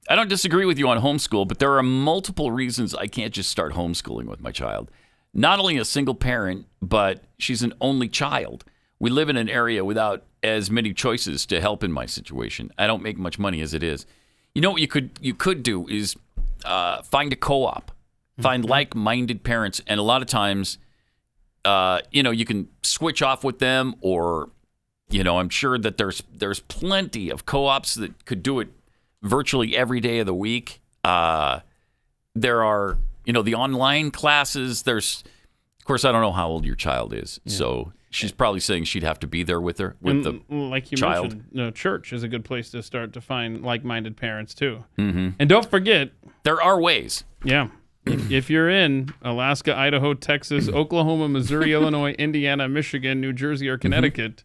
S2: I don't disagree with you on homeschool, but there are multiple reasons I can't just start homeschooling with my child. Not only a single parent, but she's an only child. We live in an area without as many choices to help in my situation. I don't make much money as it is. You know what you could do is find a co-op, find like-minded parents, and a lot of times, you can switch off with them or I'm sure that there's plenty of co-ops that could do it virtually every day of the week. There are, the online classes. There's, of course, I don't know how old your child is, so she's probably saying she'd have to be there with her, the
S3: like you
S2: child.
S3: mentioned, church is a good place to start to find like-minded parents too.
S2: Mm-hmm.
S3: And don't forget,
S2: there are ways.
S3: Yeah. If you're in Alaska, Idaho, Texas, Oklahoma, Missouri, Illinois, Indiana, Michigan, New Jersey, or Connecticut,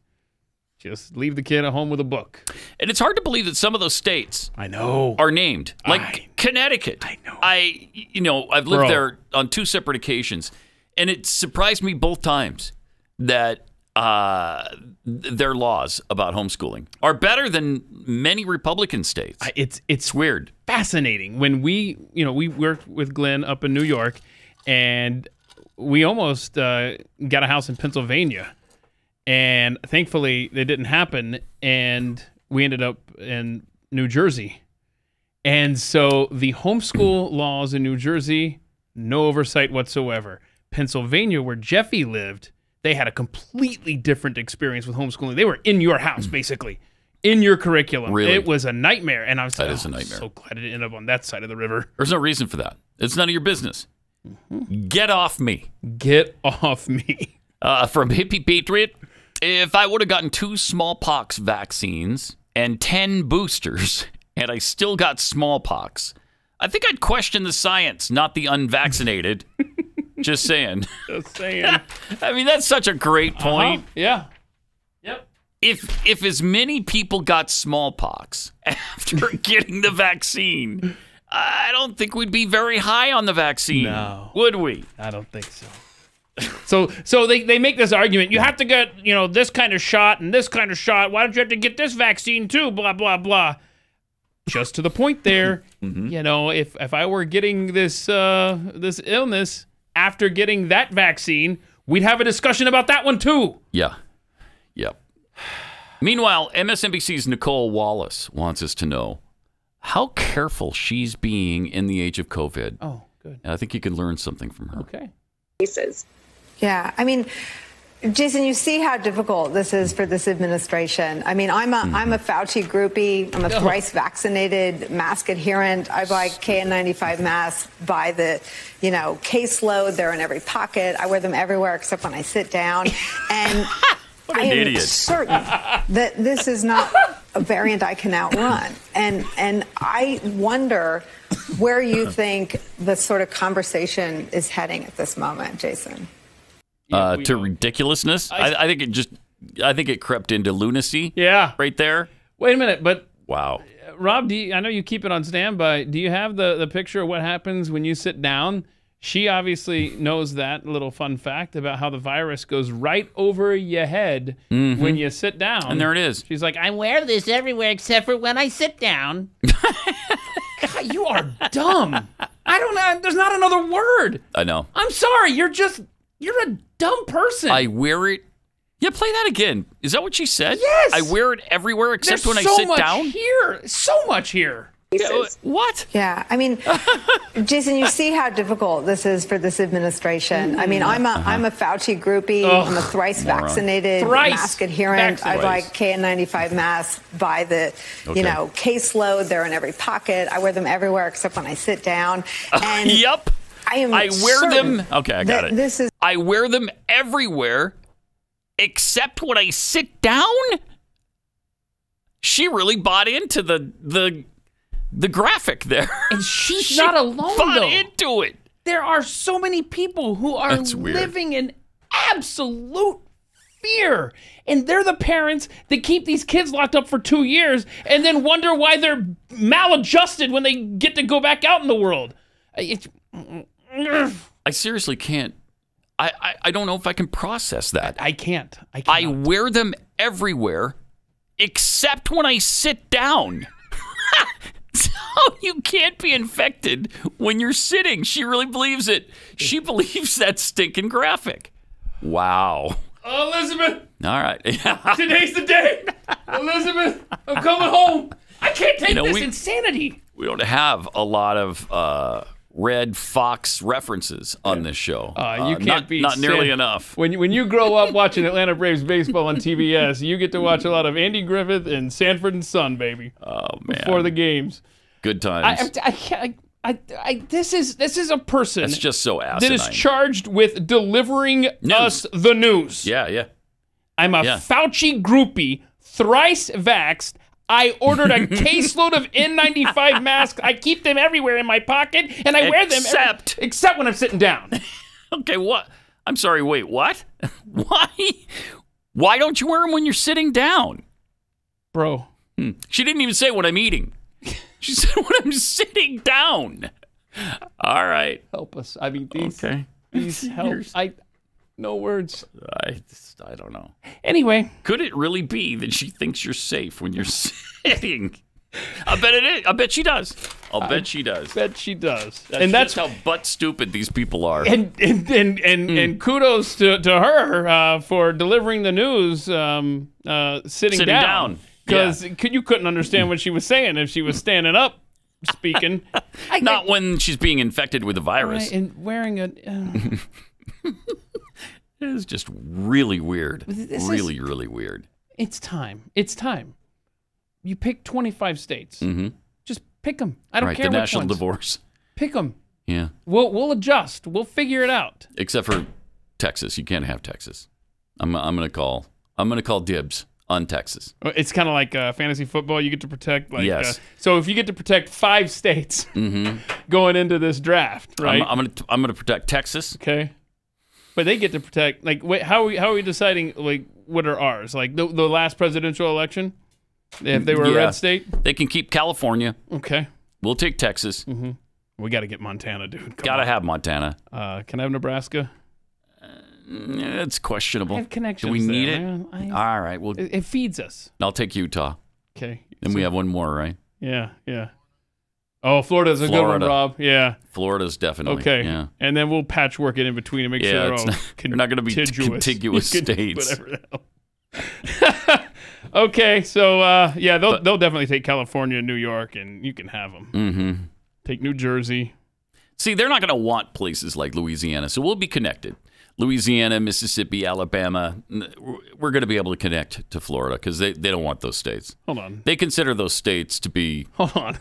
S3: just leave the kid at home with a book.
S2: And it's hard to believe that some of those states
S3: are
S2: named. Like Connecticut. I know. I've lived there on 2 separate occasions, and it surprised me both times that their laws about homeschooling are better than many Republican states.
S3: It's
S2: weird.
S3: Fascinating. When we worked with Glenn up in New York, and we almost got a house in Pennsylvania. And thankfully, it didn't happen, and we ended up in New Jersey. And so the homeschool laws in New Jersey, no oversight whatsoever. Pennsylvania, where Jeffy lived, they had a completely different experience with homeschooling. They were in your house, basically, in your curriculum.
S2: Really?
S3: It was a nightmare. And I was
S2: that is a nightmare.
S3: So glad it ended up on that side of the river.
S2: There's no reason for that. It's none of your business. Get off me.
S3: Get off me.
S2: From Hippie Patriot. If I would have gotten 2 smallpox vaccines and 10 boosters, and I still got smallpox, I think I'd question the science, not the unvaccinated. Just saying.
S3: Just saying.
S2: I mean, that's such a great point.
S3: Yeah. Yep.
S2: If as many people got smallpox after getting the vaccine, I don't think we'd be very high on the vaccine.
S3: No.
S2: Would we?
S3: I don't think so. So they make this argument. You have to get, this kind of shot and this kind of shot. Why don't you have to get this vaccine too? Blah, blah, blah. Just to the point there, if I were getting this illness after getting that vaccine, we'd have a discussion about that one too.
S2: Yeah. Yep. Meanwhile, MSNBC's Nicole Wallace wants us to know how careful she's being in the age of COVID.
S3: Oh, good.
S2: And I think you can learn something from her.
S3: Okay.
S14: Yeah, I mean, Jason, you see how difficult this is for this administration. I mean, I'm a Fauci groupie. I'm a thrice vaccinated mask adherent. I buy KN95 masks by the, caseload. They're in every pocket. I wear them everywhere except when I sit down. And I am
S2: idiot.
S14: certain that this is not a variant I can outrun. And I wonder where you think the sort of conversation is heading at this moment, Jason.
S2: To ridiculousness. I think it crept into lunacy.
S3: Yeah.
S2: Right there.
S3: Wait a minute, but
S2: wow.
S3: Rob, I know you keep it on standby. Do you have the picture of what happens when you sit down? She obviously knows that little fun fact about how the virus goes right over your head when you sit down.
S2: And there it is.
S3: She's like, I wear this everywhere except for when I sit down. God, you are dumb. I don't know. There's not another word.
S2: I know.
S3: I'm sorry. You're a dumb person.
S2: I wear it. Yeah, play that again. Is that what she said?
S3: Yes.
S2: I wear it everywhere except when I sit down?
S3: So much here.
S2: What?
S14: Yeah, I mean, Jason, you see how difficult this is for this administration. I mean, I'm a Fauci groupie. I'm a thrice vaccinated mask adherent. I buy KN95 masks by the, caseload. They're in every pocket. I wear them everywhere except when I sit down. And
S2: yep. I wear them. Okay, I got it. I wear them everywhere except when I sit down. She really bought into the graphic there.
S3: And she's not alone,
S2: bought into it.
S3: There are so many people who are living in absolute fear. And they're the parents that keep these kids locked up for 2 years and then wonder why they're maladjusted when they get to go back out in the world.
S2: I seriously can't. I don't know if I can process that.
S3: I can't.
S2: I wear them everywhere except when I sit down. So you can't be infected when you're sitting. She really believes it. She believes that stinking graphic. Wow.
S3: Elizabeth.
S2: All right.
S3: Today's the day. Elizabeth, I'm coming home. I can't take this insanity.
S2: We don't have a lot of read Fox references on this show.
S3: You can't be
S2: not nearly enough.
S3: When you grow up watching Atlanta Braves baseball on TBS, you get to watch a lot of Andy Griffith and Sanford and Son, baby.
S2: Oh man,
S3: before the games.
S2: Good times.
S3: This is a person.
S2: That's just so asinine.
S3: That is charged with delivering us the news.
S2: Yeah.
S3: I'm a Fauci groupie, thrice vaxxed. I ordered a caseload of N95 masks. I keep them everywhere in my pocket, and I wear them except when I'm sitting down.
S2: Okay, what? I'm sorry, wait, what? Why don't you wear them when you're sitting down?
S3: Bro.
S2: She didn't even say when I'm eating. She said when I'm sitting down. All right.
S3: Help us. I mean, these help. No words.
S2: I don't know.
S3: Anyway.
S2: Could it really be that she thinks you're safe when you're sitting? I bet it is. I bet she does. I'll bet she does.
S3: Bet she does.
S2: That's how butt stupid these people are.
S3: And kudos to her for delivering the news sitting down. Because you couldn't understand what she was saying if she was standing up speaking.
S2: Not when she's being infected with a virus.
S3: Right, and wearing a...
S2: It is just really weird. Really weird.
S3: It's time. You pick 25 states.
S2: Mm-hmm.
S3: Just pick them. I don't care
S2: the
S3: which
S2: national
S3: ones.
S2: divorce.
S3: Pick them.
S2: Yeah.
S3: We'll adjust. We'll figure it out.
S2: Except for Texas. You can't have Texas. I'm gonna call dibs on Texas.
S3: It's kind of like fantasy football. You get to protect.
S2: Yes.
S3: So if you get to protect 5 states going into this draft, right?
S2: I'm gonna protect Texas.
S3: Okay. But they get to protect. Wait, how are we deciding? What are ours? The last presidential election, if they were a red state,
S2: they can keep California.
S3: Okay.
S2: We'll take Texas.
S3: Mm-hmm. We got to get Montana, dude.
S2: Gotta have Montana.
S3: Can I have Nebraska?
S2: It's questionable.
S3: I have connections.
S2: Do we need
S3: there,
S2: it?
S3: man.
S2: All right. Well,
S3: it feeds us.
S2: I'll take Utah.
S3: Okay.
S2: Then we have one more, right?
S3: Yeah. Oh, Florida's a good one, Rob. Yeah.
S2: Florida's definitely.
S3: Okay.
S2: Yeah.
S3: And then we'll patchwork it in between and make sure they're all
S2: they're not going to be contiguous states.
S3: Whatever the hell. Okay, so they'll definitely take California and New York, and you can have them.
S2: Mm-hmm.
S3: Take New Jersey.
S2: See, they're not going to want places like Louisiana, so we'll be connected. Louisiana, Mississippi, Alabama, we're going to be able to connect to Florida because they don't want those states.
S3: Hold on.
S2: They consider those states to be...
S3: Hold on.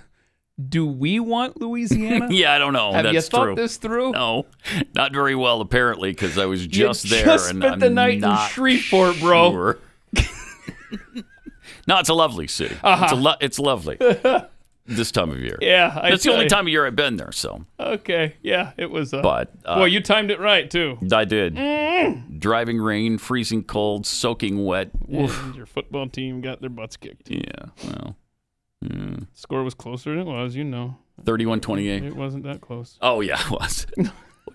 S3: Do we want Louisiana?
S2: Yeah, I don't know.
S3: Have you thought
S2: true.
S3: this through?
S2: No, not very well, apparently, because I was just there.
S3: Just
S2: and
S3: spent
S2: I'm
S3: the night in Shreveport, bro.
S2: Sure. No, it's a lovely city. It's lovely this time of year.
S3: Yeah,
S2: that's the only time of year I've been there. So
S3: okay, yeah, it was.
S2: But
S3: well, you timed it right too.
S2: I did. Driving rain, freezing cold, soaking wet.
S3: And your football team got their butts kicked.
S2: Yeah, well.
S3: Score was closer than it was,
S2: 31-28.
S3: It wasn't that close.
S2: Oh, yeah, it was.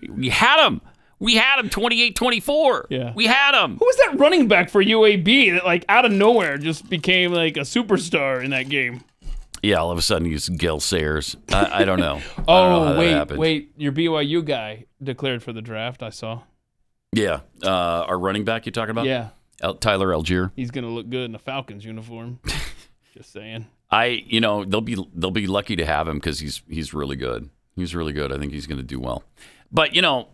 S2: We had him. 28-24.
S3: Yeah.
S2: We had him.
S3: Who was that running back for UAB that, out of nowhere, just became, a superstar in that game?
S2: Yeah, all of a sudden he's Gil Sayers. I don't know.
S3: Wait. Your BYU guy declared for the draft, I saw.
S2: Yeah. Our running back you talking about?
S3: Yeah.
S2: Tyler Algier.
S3: He's going to look good in a Falcons uniform. Just saying.
S2: They'll be lucky to have him because he's really good. He's really good. I think he's going to do well. But you know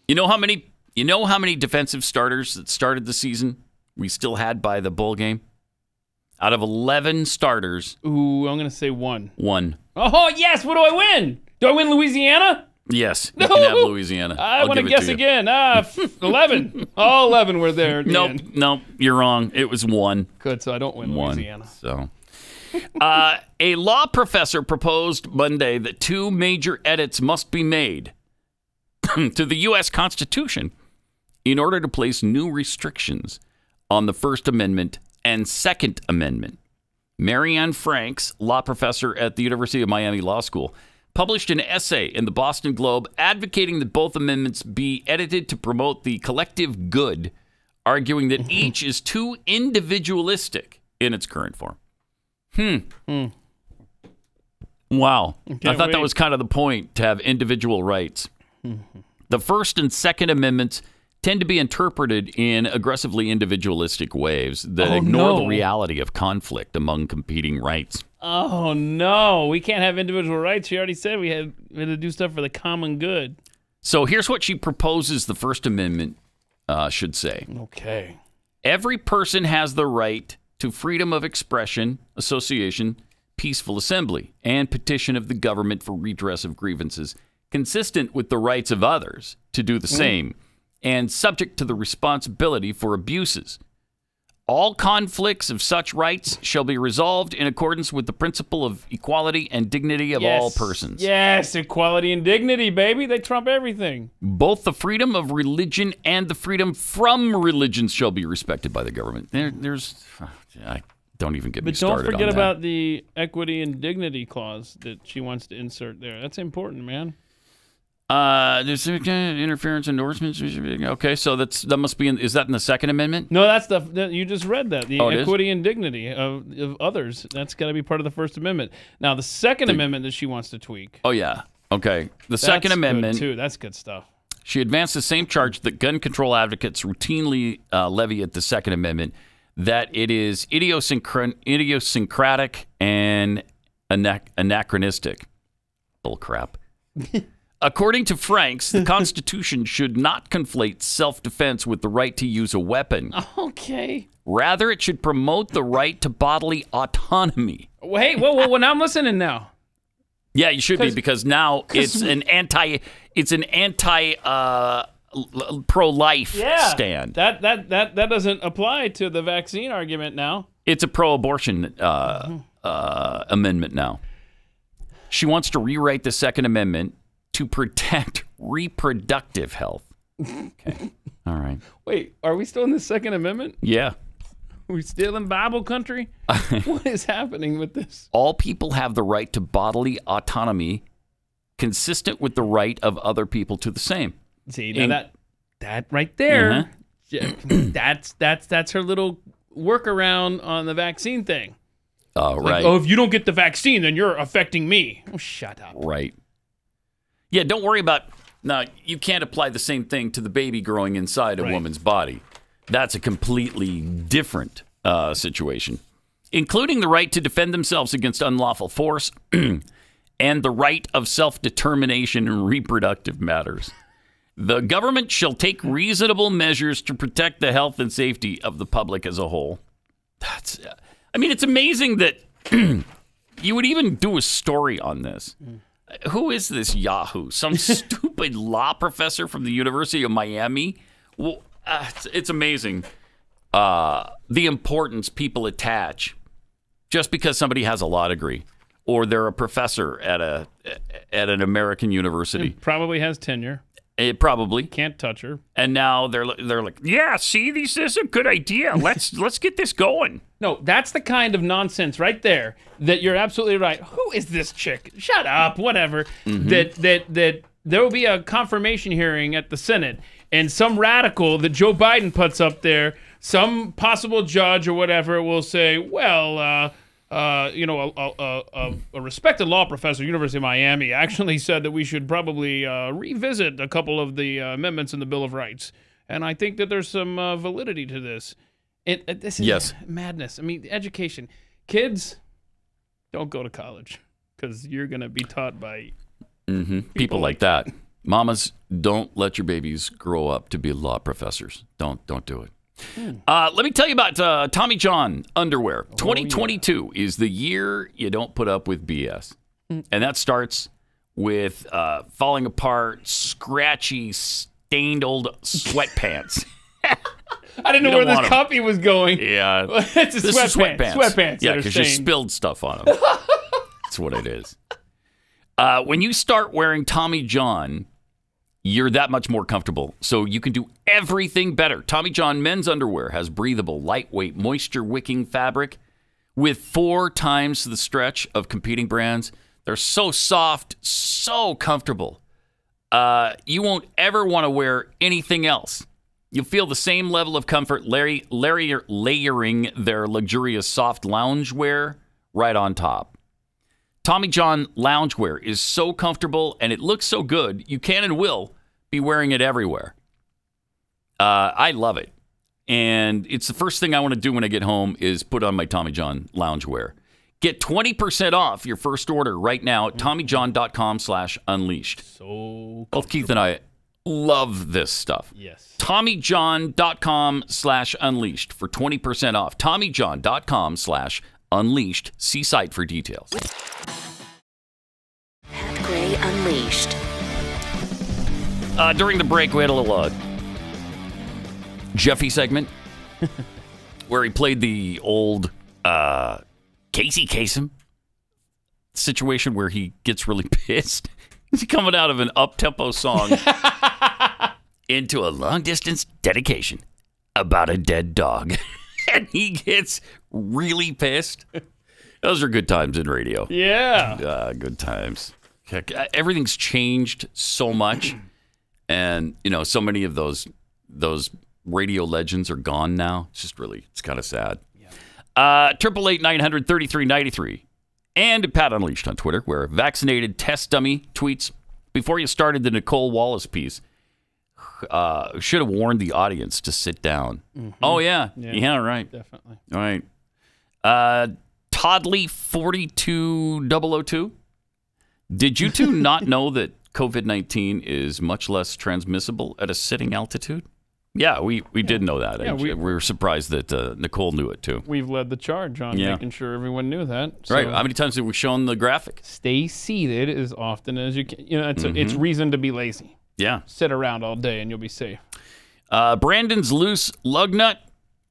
S2: how many defensive starters that started the season we still had by the bowl game? Out of 11 starters.
S3: Ooh, I'm going to say 1.
S2: 1.
S3: Oh, yes. What do I win? Do I win Louisiana?
S2: Yes, you can have Louisiana.
S3: I want to guess again. 11. All 11 were there.
S2: Nope, you're wrong. It was 1.
S3: Good, so I don't win Louisiana.
S2: So, a law professor proposed Monday that 2 major edits must be made to the U.S. Constitution in order to place new restrictions on the First Amendment and Second Amendment. Marianne Franks, law professor at the University of Miami Law School, published an essay in the Boston Globe advocating that both amendments be edited to promote the collective good, arguing that each is too individualistic in its current form. Wow. I thought that was kind of the point, to have individual rights. The First and Second Amendments tend to be interpreted in aggressively individualistic ways that ignore the reality of conflict among competing rights.
S3: Oh, no. We can't have individual rights. She already said we had to do stuff for the common good.
S2: So here's what she proposes the First Amendment should say.
S3: Okay.
S2: Every person has the right to freedom of expression, association, peaceful assembly, and petition of the government for redress of grievances, consistent with the rights of others to do the same, and subject to the responsibility for abuses. All conflicts of such rights shall be resolved in accordance with the principle of equality and dignity of all persons.
S3: Yes, equality and dignity, baby. They trump everything.
S2: Both the freedom of religion and the freedom from religion shall be respected by the government. Don't even get me started on that.
S3: But don't forget about the equity and dignity clause that she wants to insert there. That's important, man.
S2: There's interference endorsements. Okay, so that must be is that in the Second Amendment?
S3: No, that's you just read that. The equity and dignity of others. That's got to be part of the First Amendment. Now, the Second Amendment that she wants to tweak.
S2: Oh yeah. Okay. The Second Amendment
S3: too. That's good stuff.
S2: She advanced the same charge that gun control advocates routinely levy at the Second Amendment, that it is idiosyncratic and anachronistic. Bullcrap. According to Franks, the Constitution should not conflate self-defense with the right to use a weapon.
S3: Okay.
S2: Rather, it should promote the right to bodily autonomy.
S3: Hey, whoa, now I'm listening now.
S2: Yeah, you should be, because now it's an anti pro-life stand.
S3: That doesn't apply to the vaccine argument now.
S2: It's a pro-abortion amendment now. She wants to rewrite the Second Amendment to protect reproductive health. Okay. All right.
S3: Wait, are we still in the Second Amendment?
S2: Yeah.
S3: Are we still in Bible country? What is happening with this?
S2: All people have the right to bodily autonomy consistent with the right of other people to the same.
S3: See, now that right there, that's her little workaround on the vaccine thing.
S2: Oh, right.
S3: Like, oh, if you don't get the vaccine, then you're affecting me. Oh, shut up.
S2: Right. Yeah, don't worry about... No, you can't apply the same thing to the baby growing inside a woman's body. That's a completely different situation, including the right to defend themselves against unlawful force and the right of self-determination in reproductive matters. The government shall take reasonable measures to protect the health and safety of the public as a whole. I mean, it's amazing that you would even do a story on this. Who is this Yahoo? Some stupid law professor from the University of Miami? Well, it's amazing the importance people attach just because somebody has a law degree or they're a professor at an American university.
S3: It probably has tenure.
S2: It probably
S3: can't touch her.
S2: And now they're like, yeah, see, this is a good idea. Let's get this going.
S3: No, that's the kind of nonsense right there that you're absolutely right. Who is this chick? Shut up, whatever. That there will be a confirmation hearing at the Senate, and some radical that Joe Biden puts up there, some possible judge or whatever, will say, well, a respected law professor at University of Miami actually said that we should probably revisit a couple of the amendments in the Bill of Rights. And I think that there's some validity to this. This is madness. I mean, education. Kids, don't go to college because you're going to be taught by
S2: people like that. Mamas, don't let your babies grow up to be law professors. Don't do it. Let me tell you about Tommy John underwear. 2022 is the year you don't put up with BS. And that starts with falling apart, scratchy, stained old sweatpants.
S3: I didn't know where this copy was going.
S2: Yeah.
S3: It's a sweatpants. Sweatpants.
S2: Yeah, because you spilled stuff on them. That's what it is. When you start wearing Tommy John, you're that much more comfortable, so you can do everything better. Tommy John men's underwear has breathable, lightweight, moisture-wicking fabric with 4 times the stretch of competing brands. They're so soft, so comfortable. You won't ever want to wear anything else. You'll feel the same level of comfort layering their luxurious soft loungewear right on top. Tommy John loungewear is so comfortable and it looks so good, you can and will be wearing it everywhere. I love it. And it's the first thing I want to do when I get home is put on my Tommy John loungewear. Get 20% off your first order right now at TommyJohn.com/unleashed.
S3: So
S2: both Keith and I love this stuff.
S3: Yes.
S2: TommyJohn.com/unleashed for 20% off. TommyJohn.com/unleashed. See site for details.
S1: Pat Gray Unleashed.
S2: During the break, we had a little Jeffy segment where he played the old Kasem situation where he gets really pissed. He's coming out of an up-tempo song into a long-distance dedication about a dead dog. And he gets really pissed. Those are good times in radio.
S3: Yeah.
S2: Good times. Everything's changed so much. And, so many of those radio legends are gone now. It's kind of sad. 888-900-3393 and Pat Unleashed on Twitter, where vaccinated test dummy tweets, before you started the Nicole Wallace piece, should have warned the audience to sit down. Mm-hmm. Oh, yeah, right.
S3: Definitely.
S2: All right. Toddly42002, did you two not know that COVID-19 is much less transmissible at a sitting altitude? Yeah, we did know that.
S3: Yeah,
S2: we were surprised that Nicole knew it, too.
S3: We've led the charge on making sure everyone knew that. So
S2: right. How many times have we shown the graphic?
S3: Stay seated as often as you can. It's reason to be lazy.
S2: Yeah.
S3: Sit around all day and you'll be safe.
S2: Brandon's loose lug nut.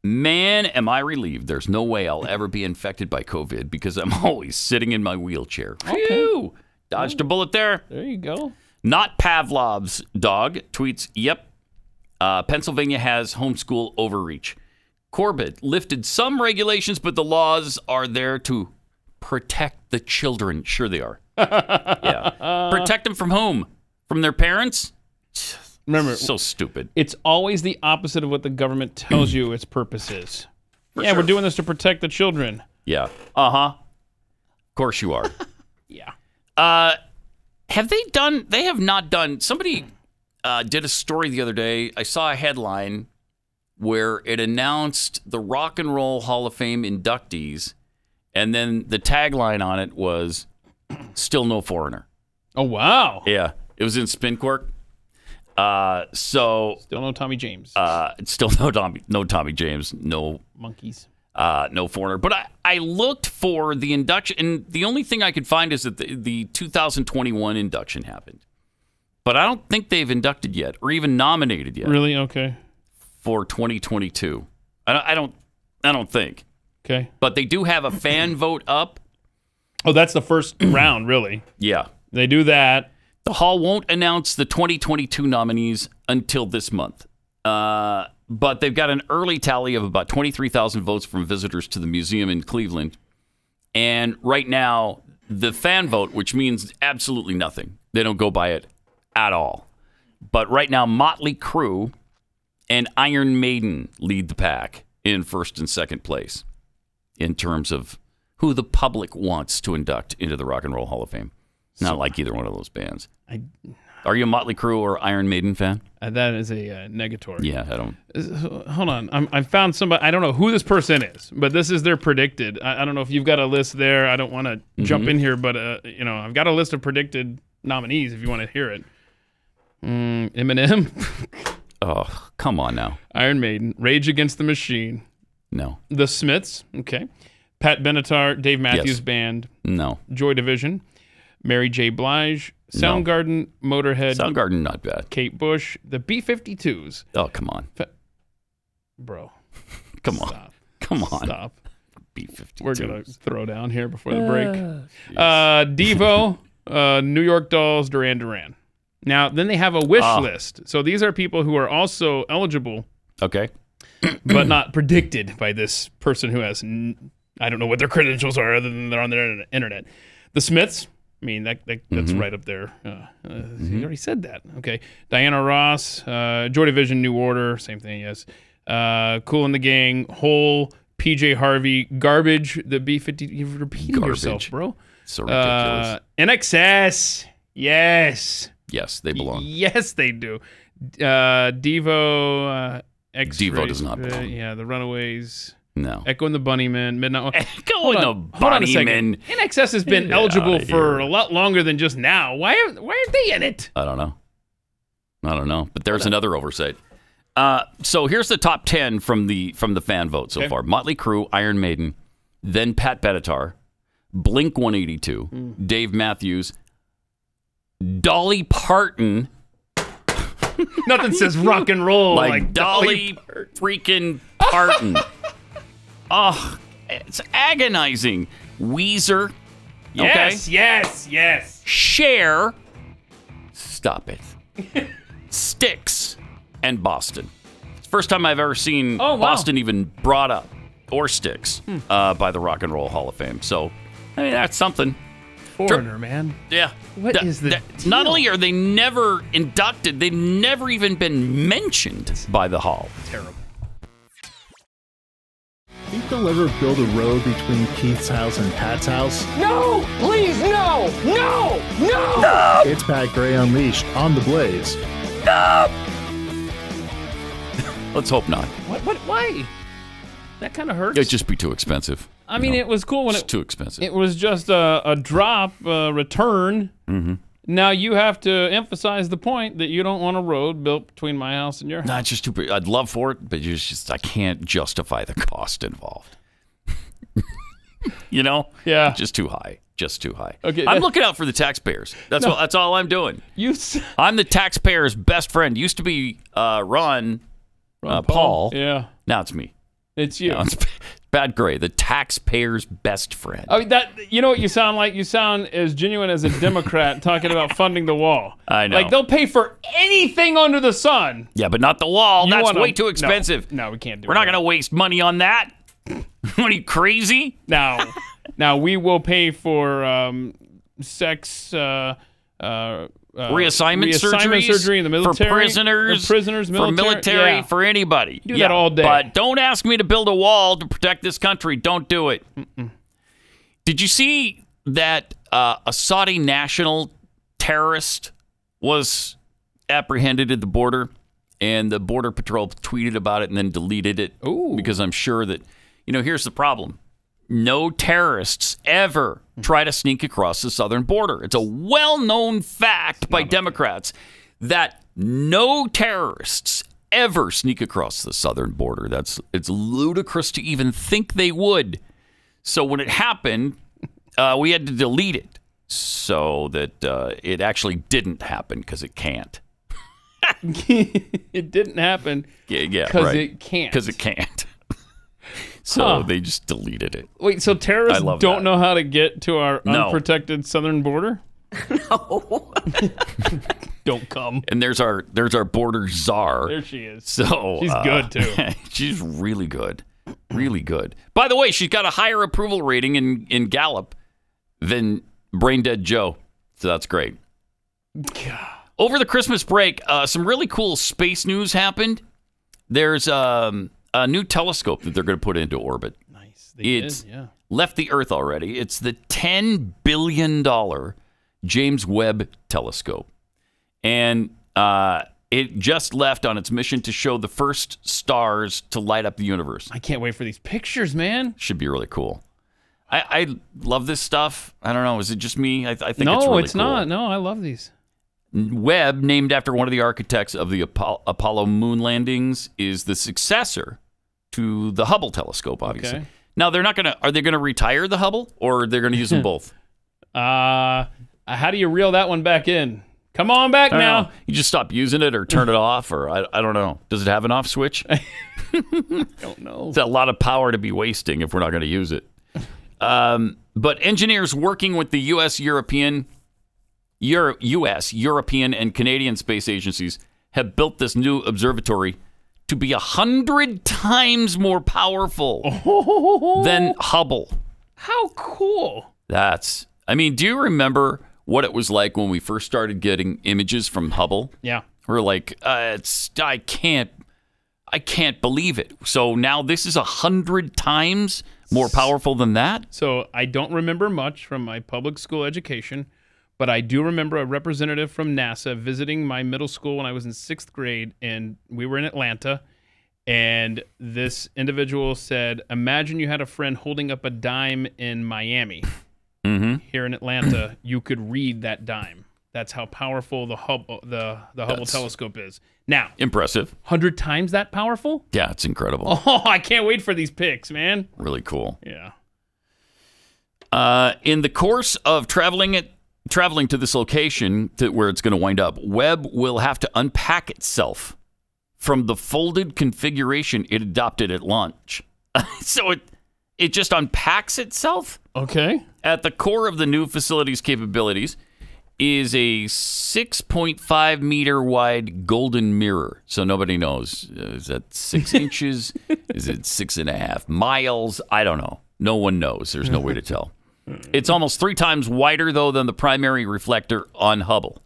S2: Man, am I relieved. There's no way I'll ever be infected by COVID because I'm always sitting in my wheelchair.
S3: Okay.
S2: Phew. Dodged a bullet there.
S3: There you go.
S2: Not Pavlov's dog tweets, yep. Pennsylvania has homeschool overreach. Corbett lifted some regulations, but the laws are there to protect the children. Sure they are. Yeah. Protect them from whom? From their parents?
S3: Remember,
S2: so stupid.
S3: It's always the opposite of what the government tells you its purpose is. We're doing this to protect the children.
S2: Yeah. Uh-huh. Of course you are.
S3: Yeah.
S2: Have they done? They have not done. Somebody did a story the other day. I saw a headline where it announced the Rock and Roll Hall of Fame inductees, and then the tagline on it was "Still no foreigner."
S3: Oh wow!
S2: Yeah, it was in Spin Quirk. So
S3: still no Tommy James.
S2: Still no Tommy James. No
S3: monkeys.
S2: No foreigner. But I looked for the induction, and the only thing I could find is that the 2021 induction happened. But I don't think they've inducted yet, or even nominated yet.
S3: Really? Okay.
S2: For 2022, I don't think.
S3: Okay.
S2: But they do have a fan vote up.
S3: Oh, that's the first round, really.
S2: Yeah.
S3: They do that.
S2: The hall won't announce the 2022 nominees until this month. But they've got an early tally of about 23,000 votes from visitors to the museum in Cleveland. And right now, the fan vote, which means absolutely nothing. They don't go by it at all. But right now, Motley Crue and Iron Maiden lead the pack in first and second place in terms of who the public wants to induct into the Rock and Roll Hall of Fame. Not like either one of those bands. Are you a Motley Crue or Iron Maiden fan?
S3: That is a negatory.
S2: Yeah, I don't.
S3: Hold on. I found somebody. I don't know who this person is, but this is their predicted. I don't know if you've got a list there. I don't want to jump in here, but I've got a list of predicted nominees if you want to hear it. Eminem.
S2: Oh, come on now.
S3: Iron Maiden. Rage Against the Machine.
S2: No.
S3: The Smiths. Okay. Pat Benatar, Dave Matthews Band.
S2: No.
S3: Joy Division. Mary J. Blige. Soundgarden, Motorhead.
S2: Soundgarden, not bad.
S3: Kate Bush. The B-52s.
S2: Oh, come on.
S3: Bro.
S2: Come on. Come on.
S3: Stop.
S2: B-52s.
S3: We're going to throw down here before the break. Devo, New York Dolls, Duran Duran. Now, then they have a wish list. So these are people who are also eligible.
S2: Okay.
S3: But not predicted by this person who has, I don't know what their credentials are other than they're on the internet. The Smiths. I mean, that's right up there. He already said that. Okay. Diana Ross, Joy Division, New Order, same thing, yes. Kool and the Gang, Hole, PJ Harvey, Garbage, the B-50. You're repeating yourself, bro.
S2: So ridiculous.
S3: NXS, yes.
S2: Yes, they belong.
S3: Yes, they do. Devo, X-Ray.
S2: Devo does not belong.
S3: Yeah, the Runaways.
S2: No.
S3: Echo and the Bunnymen, Midnight.
S2: Echo and the Bunnymen.
S3: NXS has been eligible for a lot longer than just now. Why aren't they in it?
S2: I don't know. But there's another oversight. So here's the top 10 from the fan vote so far. Motley Crue, Iron Maiden, then Pat Benatar, Blink 182, Dave Matthews, Dolly Parton.
S3: Nothing says rock and roll
S2: like Dolly freaking Parton. Oh, it's agonizing. Weezer.
S3: Yes,
S2: okay?
S3: yes.
S2: Cher. Stop it. Styx and Boston. It's the first time I've ever seen Boston even brought up, or Styx, by the Rock and Roll Hall of Fame. So, I mean, that's something.
S3: Foreigner, man.
S2: Yeah.
S3: What is the deal?
S2: Not only are they never inducted, they've never even been mentioned by the Hall.
S3: Terrible.
S11: Think they'll ever build a road between Keith's house and Pat's house?
S15: No! Please, no! No! No! No!
S11: It's Pat Gray Unleashed on The Blaze.
S2: No! Let's hope not.
S3: What? Why? That kind of hurts.
S2: It'd just be too expensive.
S3: I mean, it was cool when
S2: it's too expensive.
S3: It was just a drop, return.
S2: Mm-hmm.
S3: Now you have to emphasize the point that you don't want a road built between my house and your house.
S2: No, it's just too. I'd love for it, but it's just I can't justify the cost involved. You know?
S3: Yeah.
S2: Just too high. Just too high.
S3: Okay.
S2: I'm looking out for the taxpayers. That's all I'm doing. I'm the taxpayer's best friend. Used to be Ron Paul.
S3: Yeah.
S2: Now it's me.
S3: It's you.
S2: Now it's Pat Gray, the taxpayer's best friend.
S3: I mean, you know what you sound like? You sound as genuine as a Democrat talking about funding the wall.
S2: I know.
S3: Like, they'll pay for anything under the sun.
S2: Yeah, but not the wall. That's way too expensive.
S3: No, we can't do it.
S2: We're not going to waste money on that. What are you, crazy?
S3: Now we will pay for sex...
S2: reassignment
S3: surgery in the military,
S2: for prisoners,
S3: military,
S2: for military, for anybody.
S3: Do that all day.
S2: But don't ask me to build a wall to protect this country. Don't do it. Did you see that a Saudi national terrorist was apprehended at the border, and the Border Patrol tweeted about it and then deleted it?
S3: Ooh.
S2: Because I'm sure that, here's the problem. No terrorists ever try to sneak across the southern border. It's a well-known fact by Democrats that no terrorists ever sneak across the southern border. It's ludicrous to even think they would. So when it happened, we had to delete it so that it actually didn't happen because it can't.
S3: It didn't happen because it can't.
S2: Because it can't. So they just deleted it.
S3: Wait, so terrorists don't know how to get to our unprotected southern border?
S14: No.
S3: Don't come.
S2: And there's our border czar.
S3: There she is.
S2: So
S3: she's good too.
S2: She's really good. Really good. By the way, she's got a higher approval rating in Gallup than Brain Dead Joe. So that's great.
S3: God.
S2: Over the Christmas break, some really cool space news happened. There's a new telescope that they're going to put into orbit.
S3: Nice.
S2: It's left the Earth already. It's the $10 billion James Webb telescope. And it just left on its mission to show the first stars to light up the universe.
S3: I can't wait for these pictures, man.
S2: Should be really cool. I love this stuff. I don't know. Is it just me? I think it's really cool.
S3: No, it's not. No, I love these.
S2: Webb, named after one of the architects of the Apollo moon landings, is the successor to the Hubble telescope, obviously.
S3: Okay.
S2: Now, are they going to retire the Hubble, or they're going to use them both?
S3: How do you reel that one back in? Come on back now.
S2: You just stop using it or turn it off, or I don't know. Does it have an off switch?
S3: I don't know.
S2: It's a lot of power to be wasting if we're not going to use it. But engineers working with the U.S., European, and Canadian space agencies have built this new observatory to be 100 times more powerful than Hubble.
S3: How cool.
S2: Do you remember what it was like when we first started getting images from Hubble?
S3: Yeah.
S2: We're like, I can't believe it. So now this is 100 times more powerful than that?
S3: So I don't remember much from my public school education, but I do remember a representative from NASA visiting my middle school when I was in 6th grade, and we were in Atlanta, And this individual said, imagine you had a friend holding up a dime in Miami. Here in Atlanta, you could read that dime. That's how powerful the Hubble telescope is. Now,
S2: impressive.
S3: 100 times that powerful?
S2: Yeah, it's incredible.
S3: Oh, I can't wait for these pics, man.
S2: Really cool.
S3: Yeah.
S2: In the course of traveling to this location where it's going to wind up, Webb will have to unpack itself from the folded configuration it adopted at launch. So it just unpacks itself?
S3: Okay.
S2: At the core of the new facility's capabilities is a 6.5 meter wide golden mirror. So nobody knows. Is that 6 inches? Is it 6.5 miles? I don't know. No one knows. There's no way to tell. It's almost 3 times wider, though, than the primary reflector on Hubble.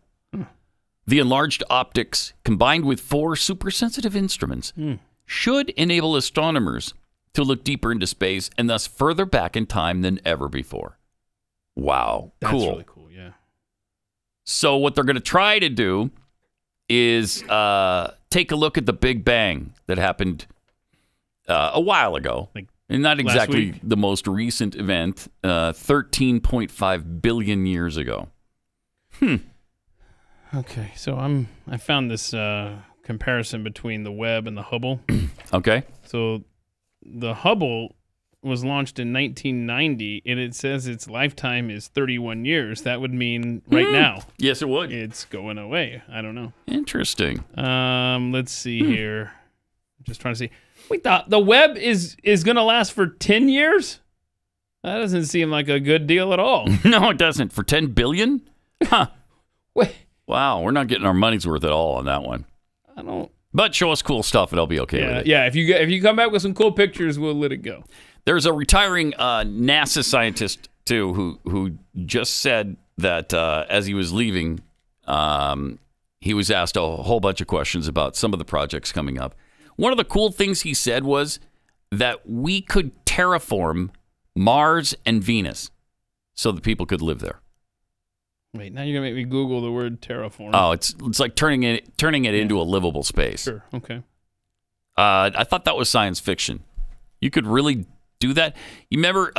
S2: The enlarged optics, combined with 4 super-sensitive instruments, should enable astronomers to look deeper into space and thus further back in time than ever before. Wow.
S3: That's
S2: cool.
S3: really cool, yeah.
S2: So what they're going to try to do is take a look at the Big Bang that happened a while ago. And not exactly the most recent event, 13.5 billion years ago.
S3: Okay, so I found this comparison between the Webb and the Hubble.
S2: Okay.
S3: So the Hubble was launched in 1990, and it says its lifetime is 31 years. That would mean right now.
S2: Yes, it would.
S3: It's going away. I don't know.
S2: Interesting.
S3: Let's see here. I'm just trying to see. Wait, the Webb is going to last for 10 years? That doesn't seem like a good deal at all.
S2: No, it doesn't. For 10 billion? Huh.
S3: Wait.
S2: Wow, we're not getting our money's worth at all on that one.
S3: I don't.
S2: But show us cool stuff and I'll be okay with it.
S3: Yeah, if you come back with some cool pictures, we'll let it go.
S2: There's a retiring NASA scientist, too, who just said that as he was leaving, he was asked a whole bunch of questions about some of the projects coming up. One of the cool things he said was that we could terraform Mars and Venus so that people could live there.
S3: Wait, now you're going to make me Google the word terraform.
S2: Oh, it's like turning it into a livable space.
S3: Sure, okay.
S2: I thought that was science fiction. You could really do that. You remember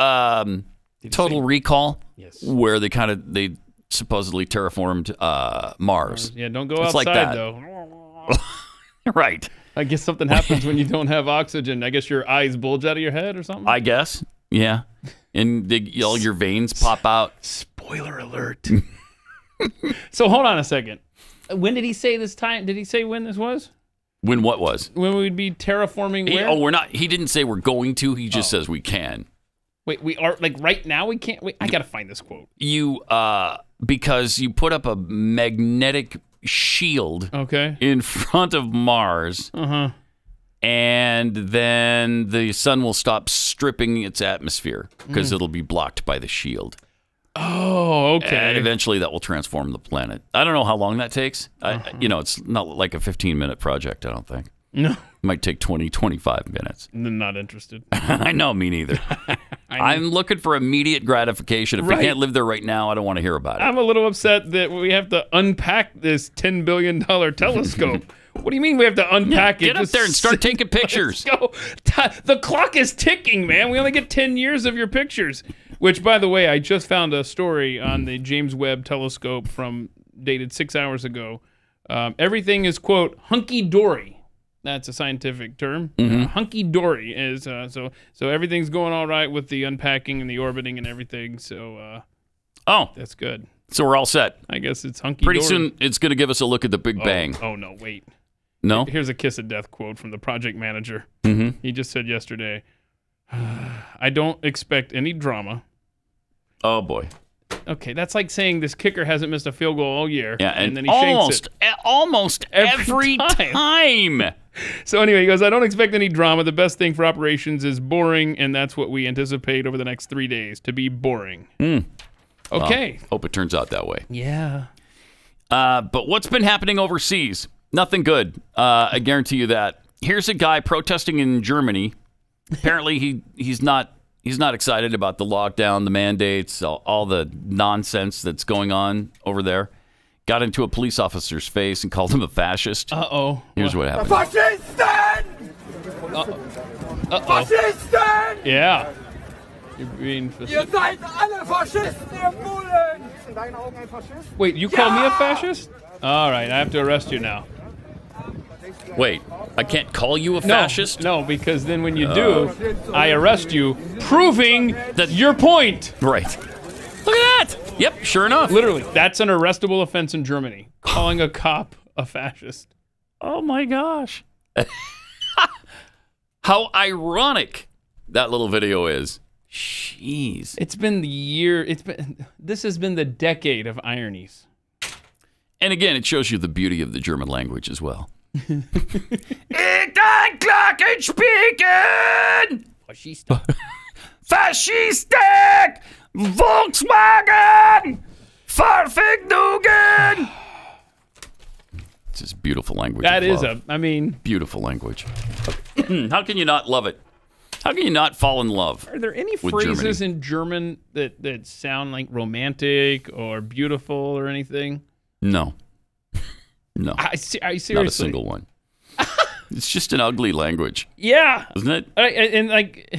S2: Total Recall?
S3: Yes.
S2: Where they supposedly terraformed Mars.
S3: Yeah, don't go
S2: it's
S3: outside,
S2: like that.
S3: though.
S2: Right.
S3: I guess something happens when you don't have oxygen. I guess your eyes bulge out of your head or something?
S2: I guess, yeah. And all your veins pop out.
S3: Spoiler alert. So hold on a second. When did he say this time? Did he say when this was?
S2: When what was?
S3: When we'd be terraforming where?
S2: We're not. He didn't say we're going to. He just says we can.
S3: Wait, we are, like right now we can't? Wait, I got to find this quote.
S2: Because you put up a magnetic shield in front of Mars. And then the sun will stop stripping its atmosphere because it'll be blocked by the shield.
S3: Oh, okay.
S2: And eventually that will transform the planet. I don't know how long that takes. It's not like a 15-minute project, I don't think.
S3: No.
S2: It might take 20, 25 minutes.
S3: I'm not interested.
S2: I know, me neither. I'm looking for immediate gratification. If we can't live there right now, I don't want to hear about it.
S3: I'm a little upset that we have to unpack this $10 billion telescope. What do you mean we have to unpack it?
S2: Get up there and start taking pictures.
S3: Let's go. The clock is ticking, man. We only get 10 years of your pictures. Which, by the way, I just found a story on the James Webb telescope dated 6 hours ago. Everything is, quote, hunky-dory. That's a scientific term. Hunky-dory is so everything's going all right with the unpacking and the orbiting and everything. So that's good.
S2: So we're all set.
S3: I guess it's hunky-dory.
S2: Pretty soon it's going to give us a look at the Big Bang.
S3: Oh no, wait.
S2: No?
S3: Here's a kiss of death quote from the project manager. He just said yesterday, I don't expect any drama.
S2: Oh boy.
S3: Okay, that's like saying this kicker hasn't missed a field goal all year.
S2: Yeah, and
S3: then he shanks it.
S2: Almost every time.
S3: So anyway, he goes, I don't expect any drama. The best thing for operations is boring, and that's what we anticipate over the next 3 days, to be boring. Okay.
S2: Well, hope it turns out that way.
S3: Yeah.
S2: But what's been happening overseas? Nothing good. I guarantee you that. Here's a guy protesting in Germany. Apparently he's not excited about the lockdown, the mandates, all the nonsense that's going on over there. Got into a police officer's face and called him a fascist.
S3: Uh-oh.
S2: Here's what happened.
S15: Fascisten!
S3: Faschisten! Yeah. You're being
S15: Ihr seid alle Faschisten, ihr Bullen! In deinen Augen ein Faschist?
S3: Wait, you call me a fascist? All right, I have to arrest you now.
S2: Wait, I can't call you a fascist?
S3: No, because then when you do, I arrest you, proving that your point.
S2: Right. Look at that. Yep, sure enough.
S3: Literally, that's an arrestable offense in Germany. Calling a cop a fascist.
S2: Oh my gosh. How ironic that little video is. Jeez.
S3: It's been this has been the decade of ironies.
S2: And again, it shows you the beauty of the German language as well. Ich kann Glocken spielen! Faschistik! Volkswagen! Vergnügen! It's just beautiful language.
S3: That is
S2: beautiful language. How can you not love it? How can you not fall in love?
S3: Are there any
S2: with
S3: phrases
S2: Germany?
S3: in German that sound like romantic or beautiful or anything?
S2: No. No.
S3: I seriously.
S2: Not a single one. It's just an ugly language.
S3: Yeah.
S2: Isn't it?
S3: And like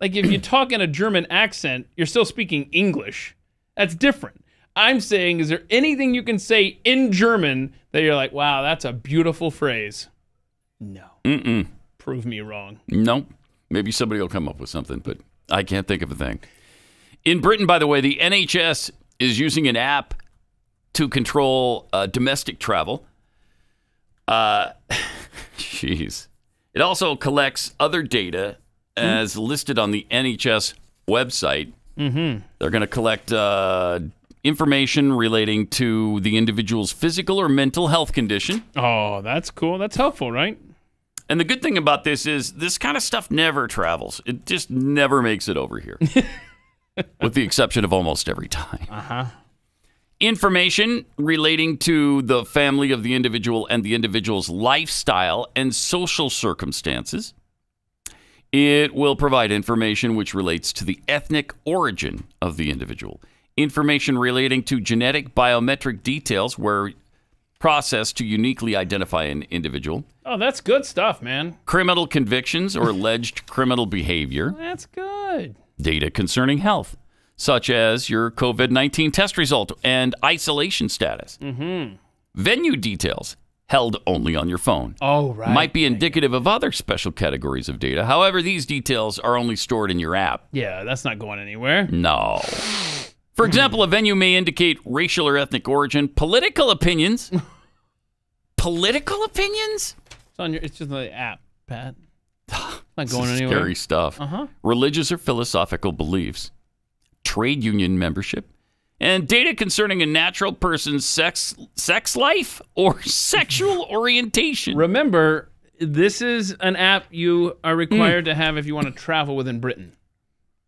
S3: if you talk in a German accent, you're still speaking English. That's different. I'm saying, is there anything you can say in German that you're like, wow, that's a beautiful phrase? No.
S2: Mm-mm.
S3: Prove me wrong.
S2: Nope. Maybe somebody will come up with something, but I can't think of a thing. In Britain, by the way, the NHS is using an app to control domestic travel. Jeez. It also collects other data as listed on the NHS website.
S3: Mm-hmm.
S2: They're going to collect information relating to the individual's physical or mental health condition.
S3: Oh, that's cool. That's helpful, right?
S2: And the good thing about this is this kind of stuff never travels. It just never makes it over here. With the exception of almost every time.
S3: Uh-huh.
S2: Information relating to the family of the individual and the individual's lifestyle and social circumstances. It will provide information which relates to the ethnic origin of the individual. Information relating to genetic biometric details were processed to uniquely identify an individual.
S3: Oh, that's good stuff, man.
S2: Criminal convictions or alleged criminal behavior.
S3: That's good.
S2: Data concerning health, such as your COVID-19 test result and isolation status.
S3: Mm-hmm.
S2: Venue details held only on your phone.
S3: Oh, right.
S2: Might be indicative of other special categories of data. However, these details are only stored in your app.
S3: Yeah, that's not going anywhere.
S2: No. For example, a venue may indicate racial or ethnic origin, political opinions. Political opinions?
S3: It's just the app, Pat. Not going anywhere.
S2: Scary stuff.
S3: Uh-huh.
S2: Religious or philosophical beliefs, trade union membership, and data concerning a natural person's sex life or sexual orientation.
S3: Remember, this is an app you are required to have if you want to travel within Britain.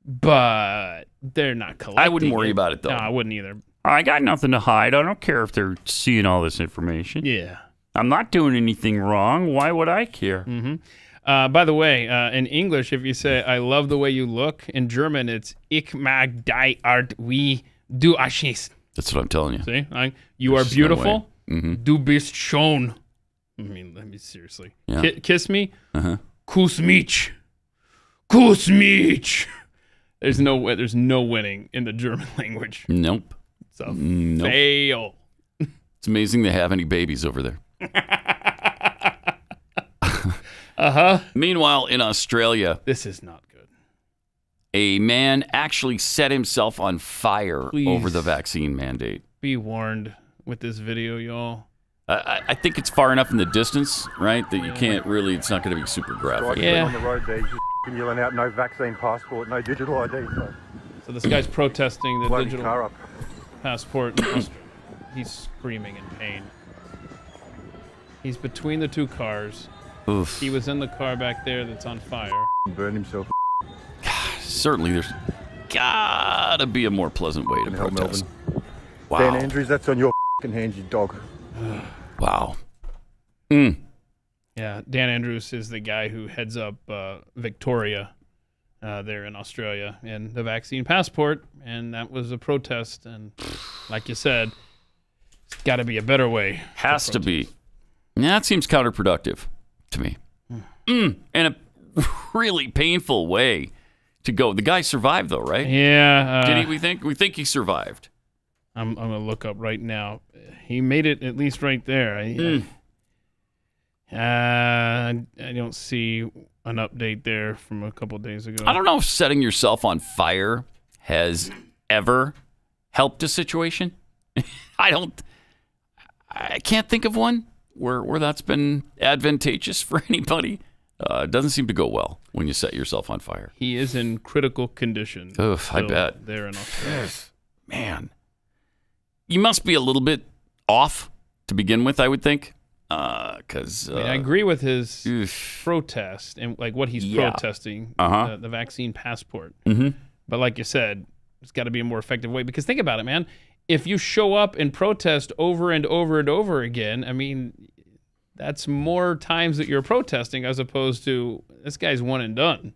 S3: But they're not collecting
S2: I wouldn't worry about it, though.
S3: No, I wouldn't either.
S2: I got nothing to hide. I don't care if they're seeing all this information.
S3: Yeah.
S2: I'm not doing anything wrong. Why would I care?
S3: Mm-hmm. By the way, in English, if you say, I love the way you look, in German, it's Ich mag die Art wie du aussiehst.
S2: That's what I'm telling you.
S3: See? You are beautiful.
S2: No way.
S3: Du bist schön. I mean, let me seriously.
S2: Yeah.
S3: Kiss me.
S2: Uh-huh.
S3: Kuss mich. Kuss mich. There's no winning in the German language.
S2: Nope.
S3: It's a fail.
S2: It's amazing they have any babies over there.
S3: Uh-huh.
S2: Meanwhile, in Australia,
S3: this is not good.
S2: A man actually set himself on fire over the vaccine mandate.
S3: Be warned with this video, y'all.
S2: I think it's far enough in the distance, right, that you can't really, it's not going to be super graphic.
S3: Yeah.
S16: On the road there, just yelling out, no vaccine passport, no digital ID.
S3: So this guy's protesting the
S16: Bloody
S3: digital
S16: car up.
S3: passport. He's screaming in pain. He's between the two cars.
S2: Oof.
S3: He was in the car back there that's on fire.
S16: Burned himself.
S2: Certainly, there's gotta be a more pleasant way to protest. Wow.
S16: Dan Andrews, that's on your hands, you dog.
S2: Wow.
S3: Yeah, Dan Andrews is the guy who heads up Victoria there in Australia and the vaccine passport, and that was a protest. And like you said, it's got to be a better way.
S2: Has to be. Yeah, that seems counterproductive to me. And really painful way to go. The guy survived, though, right?
S3: Yeah.
S2: Did he? We think he survived.
S3: I'm gonna look up right now. He made it at least right there. I don't see an update there from a couple days ago.
S2: I don't know if setting yourself on fire has ever helped a situation. I can't think of one where that's been advantageous for anybody. It doesn't seem to go well when you set yourself on fire.
S3: He is in critical condition.
S2: Oof, I bet.
S3: There in Australia.
S2: Man. You must be a little bit off to begin with, I would think. Because
S3: I agree with his protest and like what he's protesting, the vaccine passport. But like you said, it's got to be a more effective way. Because think about it, man. If you show up and protest over and over and over again, I mean, that's more times that you're protesting as opposed to this guy's one and done.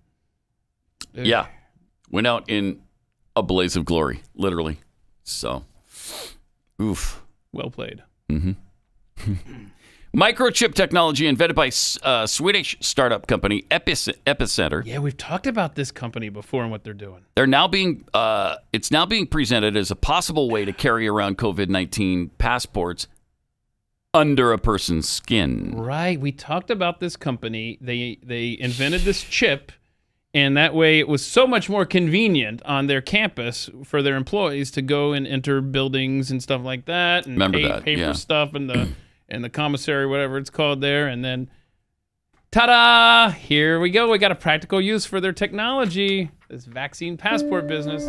S3: Dude.
S2: Yeah. Went out in a blaze of glory, literally. So, oof.
S3: Well played.
S2: Microchip technology invented by Swedish startup company Epicenter.
S3: Yeah, we've talked about this company before and what they're doing.
S2: They're now being it's now being presented as a possible way to carry around COVID-19 passports under a person's skin.
S3: Right. We talked about this company. They invented this chip, and that way it was so much more convenient on their campus for their employees to go and enter buildings and stuff like that, and pay for stuff and the commissary, whatever it's called there, and then ta-da! Here we go. We got a practical use for their technology. This vaccine passport business.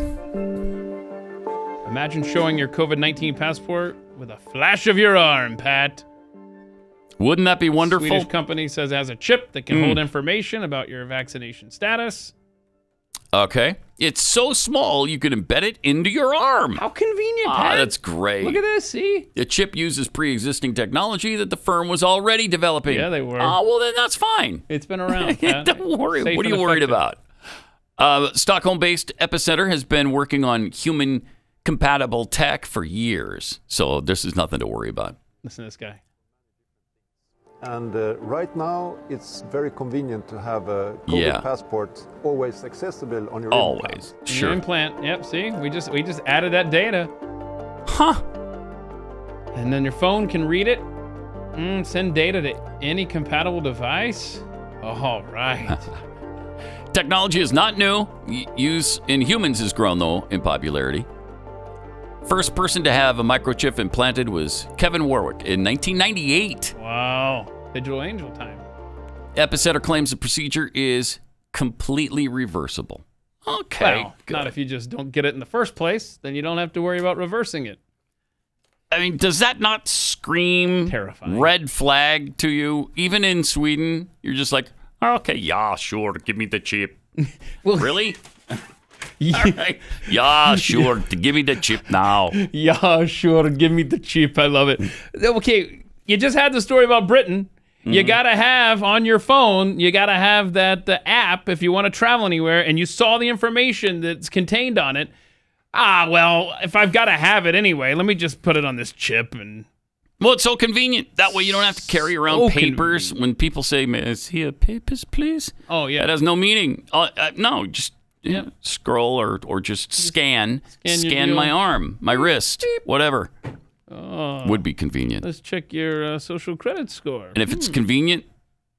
S3: Imagine showing your COVID-19 passport with a flash of your arm, Pat.
S2: Wouldn't that be wonderful?
S3: Swedish company says it has a chip that can hold information about your vaccination status.
S2: Okay. It's so small you can embed it into your arm.
S3: How convenient, Pat.
S2: That's great.
S3: Look at this, see?
S2: The chip uses pre-existing technology that the firm was already developing.
S3: Yeah, they were.
S2: Well, then that's fine.
S3: It's been around, Pat.
S2: Don't worry.
S3: Safe
S2: what are you worried about? Stockholm-based Epicenter has been working on human-compatible tech for years, so this is nothing to worry about.
S3: Listen to this guy.
S17: And right now, it's very convenient to have a COVID passport always accessible on your
S2: implant.
S3: Sure. Your implant. Yep. See, we just added that data.
S2: Huh.
S3: And then your phone can read it. Send data to any compatible device. All right.
S2: Technology is not new. Use in humans has grown though in popularity. First person to have a microchip implanted was Kevin Warwick in 1998.
S3: Wow. Digital angel time.
S2: Epicenter claims the procedure is completely reversible. Okay.
S3: Well, not if you just don't get it in the first place. Then you don't have to worry about reversing it.
S2: I mean, does that not scream
S3: terrifying
S2: red flag to you? Even in Sweden, you're just like, okay, yeah, sure, give me the chip.
S3: Well,
S2: really? All right. Yeah, sure. Give me the chip now.
S3: Yeah, sure. Give me the chip. I love it. Okay, you just had the story about Britain. You got to have on your phone, you got to have the app if you want to travel anywhere, and you saw the information that's contained on it. Well, if I've got to have it anyway, let me just put it on this chip.
S2: Well, it's so convenient. That way you don't have to carry around papers. When people say, may I see a papers, please?
S3: Oh, yeah.
S2: That has no meaning. No, just scroll or just scan my arm, my wrist, whatever. Would be convenient.
S3: Let's check your social credit score.
S2: And if it's convenient,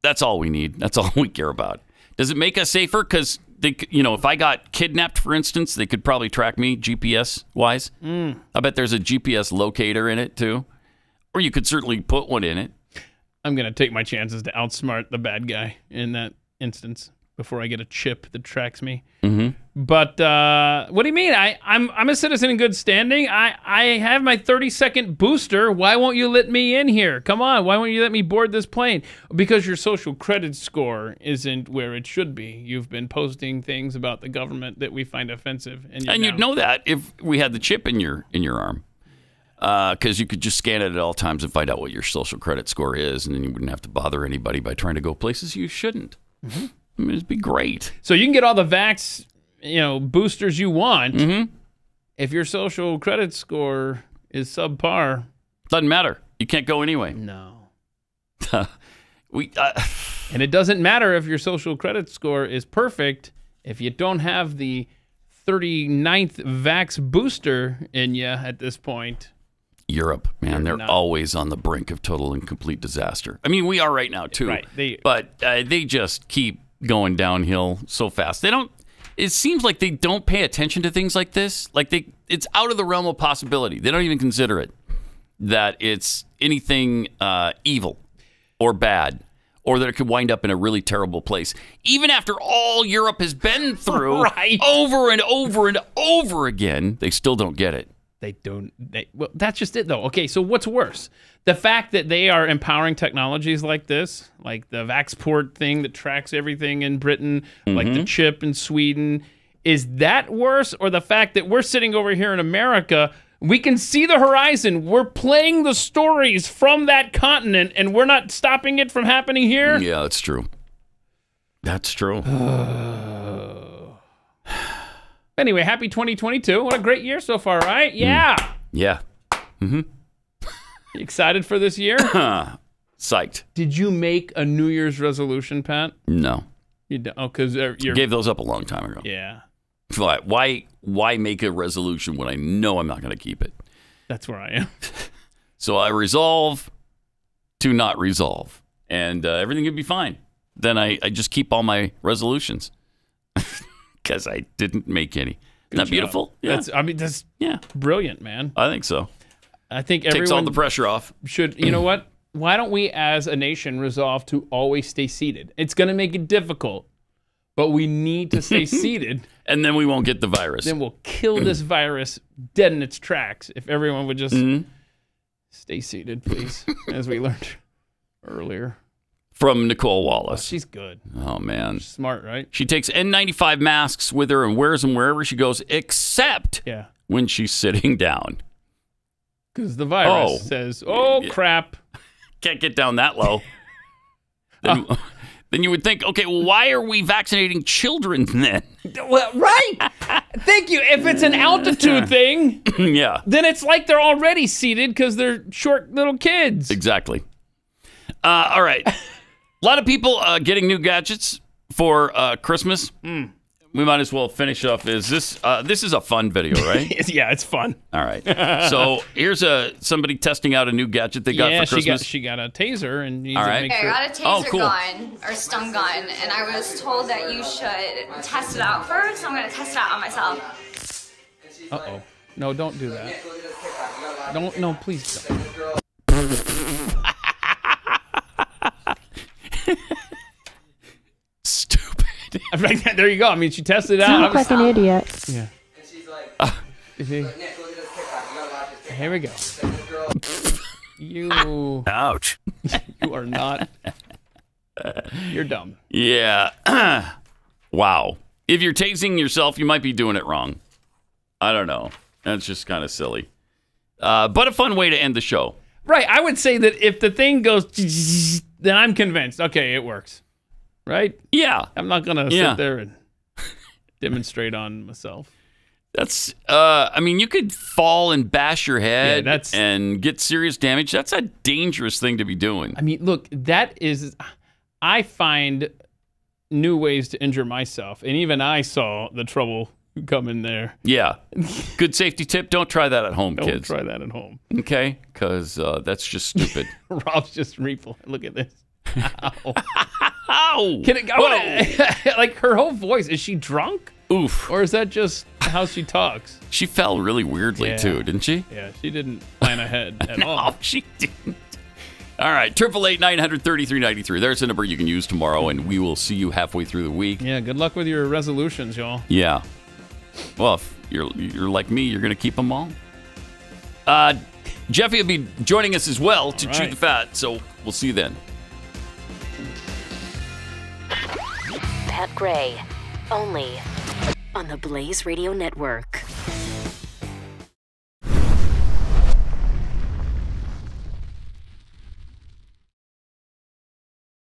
S2: that's all we need. That's all we care about. Does it make us safer? Because if I got kidnapped, for instance, they could probably track me GPS-wise. I bet there's a GPS locator in it, too. Or you could certainly put one in it.
S3: I'm going to take my chances to outsmart the bad guy in that instance before I get a chip that tracks me. But what do you mean? I'm a citizen in good standing. I have my 30-second booster. Why won't you let me in here? Come on. Why won't you let me board this plane? Because your social credit score isn't where it should be. You've been posting things about the government that we find offensive. And
S2: you'd know that if we had the chip in your arm. Because you could just scan it at all times and find out what your social credit score is, and then you wouldn't have to bother anybody by trying to go places you shouldn't. I mean, it'd be great.
S3: So you can get all the vax, boosters you want. If your social credit score is subpar,
S2: doesn't matter. You can't go anyway.
S3: No. And it doesn't matter if your social credit score is perfect if you don't have the 39th vax booster in you at this point.
S2: Europe, man, they're always on the brink of total and complete disaster. I mean, we are right now too.
S3: Right.
S2: But they just keep going downhill so fast. They don't. It seems like they don't pay attention to things like this. Like it's out of the realm of possibility. They don't even consider it that it's anything evil or bad, or that it could wind up in a really terrible place. Even after all Europe has been through over and over and over again, they still don't get it.
S3: Well, that's just it, though. Okay, so what's worse? The fact that they are empowering technologies like this, like the Vaxport thing that tracks everything in Britain, like the chip in Sweden, is that worse? Or the fact that we're sitting over here in America, we can see the horizon, we're playing the stories from that continent, and we're not stopping it from happening here?
S2: Yeah, that's true. That's true.
S3: Anyway, happy 2022. What a great year so far, right? Yeah.
S2: Yeah.
S3: You excited for this year?
S2: Psyched.
S3: Did you make a New Year's resolution, Pat?
S2: No.
S3: You don't? Oh, because you
S2: gave those up a long time ago.
S3: Yeah.
S2: Why make a resolution when I know I'm not going to keep it?
S3: That's where I am.
S2: So I resolve to not resolve, and everything will be fine. Then I just keep all my resolutions. Because I didn't make any. Isn't that beautiful?
S3: Yeah. That's brilliant, man.
S2: I think so.
S3: I think everyone
S2: takes all the pressure off.
S3: Should, you know what? Why don't we as a nation resolve to always stay seated? It's going to make it difficult, but we need to stay seated.
S2: And then we won't get the virus.
S3: Then we'll kill this virus dead in its tracks if everyone would just stay seated, please, as we learned earlier.
S2: From Nicole Wallace.
S3: She's good.
S2: Oh, man.
S3: She's smart, right?
S2: She takes N95 masks with her and wears them wherever she goes, except when she's sitting down.
S3: Because the virus says, crap.
S2: Can't get down that low. Then you would think, okay, well, why are we vaccinating children then?
S3: Well, right. Thank you. If it's an altitude thing, then it's like they're already seated because they're short little kids.
S2: Exactly. All right. A lot of people getting new gadgets for Christmas. We might as well finish off. This is a fun video, right?
S3: Yeah, it's fun.
S2: All right. So here's somebody testing out a new gadget they got for Christmas.
S3: She got a taser and needs
S2: All
S3: to
S2: right.
S3: make sure.
S18: I got a taser gun or stun gun, and I was told that you should test it out first. So I'm going to test it out on myself.
S3: Uh-oh. No, don't do that. No, please don't.
S2: Stupid.
S3: There you go. I mean, she tested it out.
S7: You look like an idiot.
S3: Yeah. Here we go. You.
S2: Ouch.
S3: You are not. You're dumb.
S2: Yeah. Wow. If you're tasing yourself, you might be doing it wrong. I don't know. That's just kind of silly. But a fun way to end the show.
S3: Right. I would say that if the thing goes, then I'm convinced. Okay, it works. Right?
S2: Yeah.
S3: I'm not going to sit there and demonstrate on myself.
S2: That's, I mean, you could fall and bash your head and get serious damage. That's a dangerous thing to be doing.
S3: I mean, look, I find new ways to injure myself. And even I saw the trouble come in there.
S2: Yeah. Good safety tip. Don't try that at home, kids.
S3: Don't try that at home.
S2: Okay? Because that's just stupid.
S3: Rob's just Look at this. Ow.
S2: Ow.
S3: Can it go? Like her whole voice, is she drunk?
S2: Oof.
S3: Or is that just how she talks?
S2: She fell really weirdly too, didn't she?
S3: Yeah, she didn't plan ahead at all.
S2: No, she didn't. All right, 888-900-3393. There's a number you can use tomorrow, and we will see you halfway through the week.
S3: Yeah, good luck with your resolutions, y'all.
S2: Yeah. Well, if you're like me, you're going to keep them all. Jeffy will be joining us as well to chew the fat, so we'll see you then.
S1: Pat Gray, only on the Blaze Radio Network.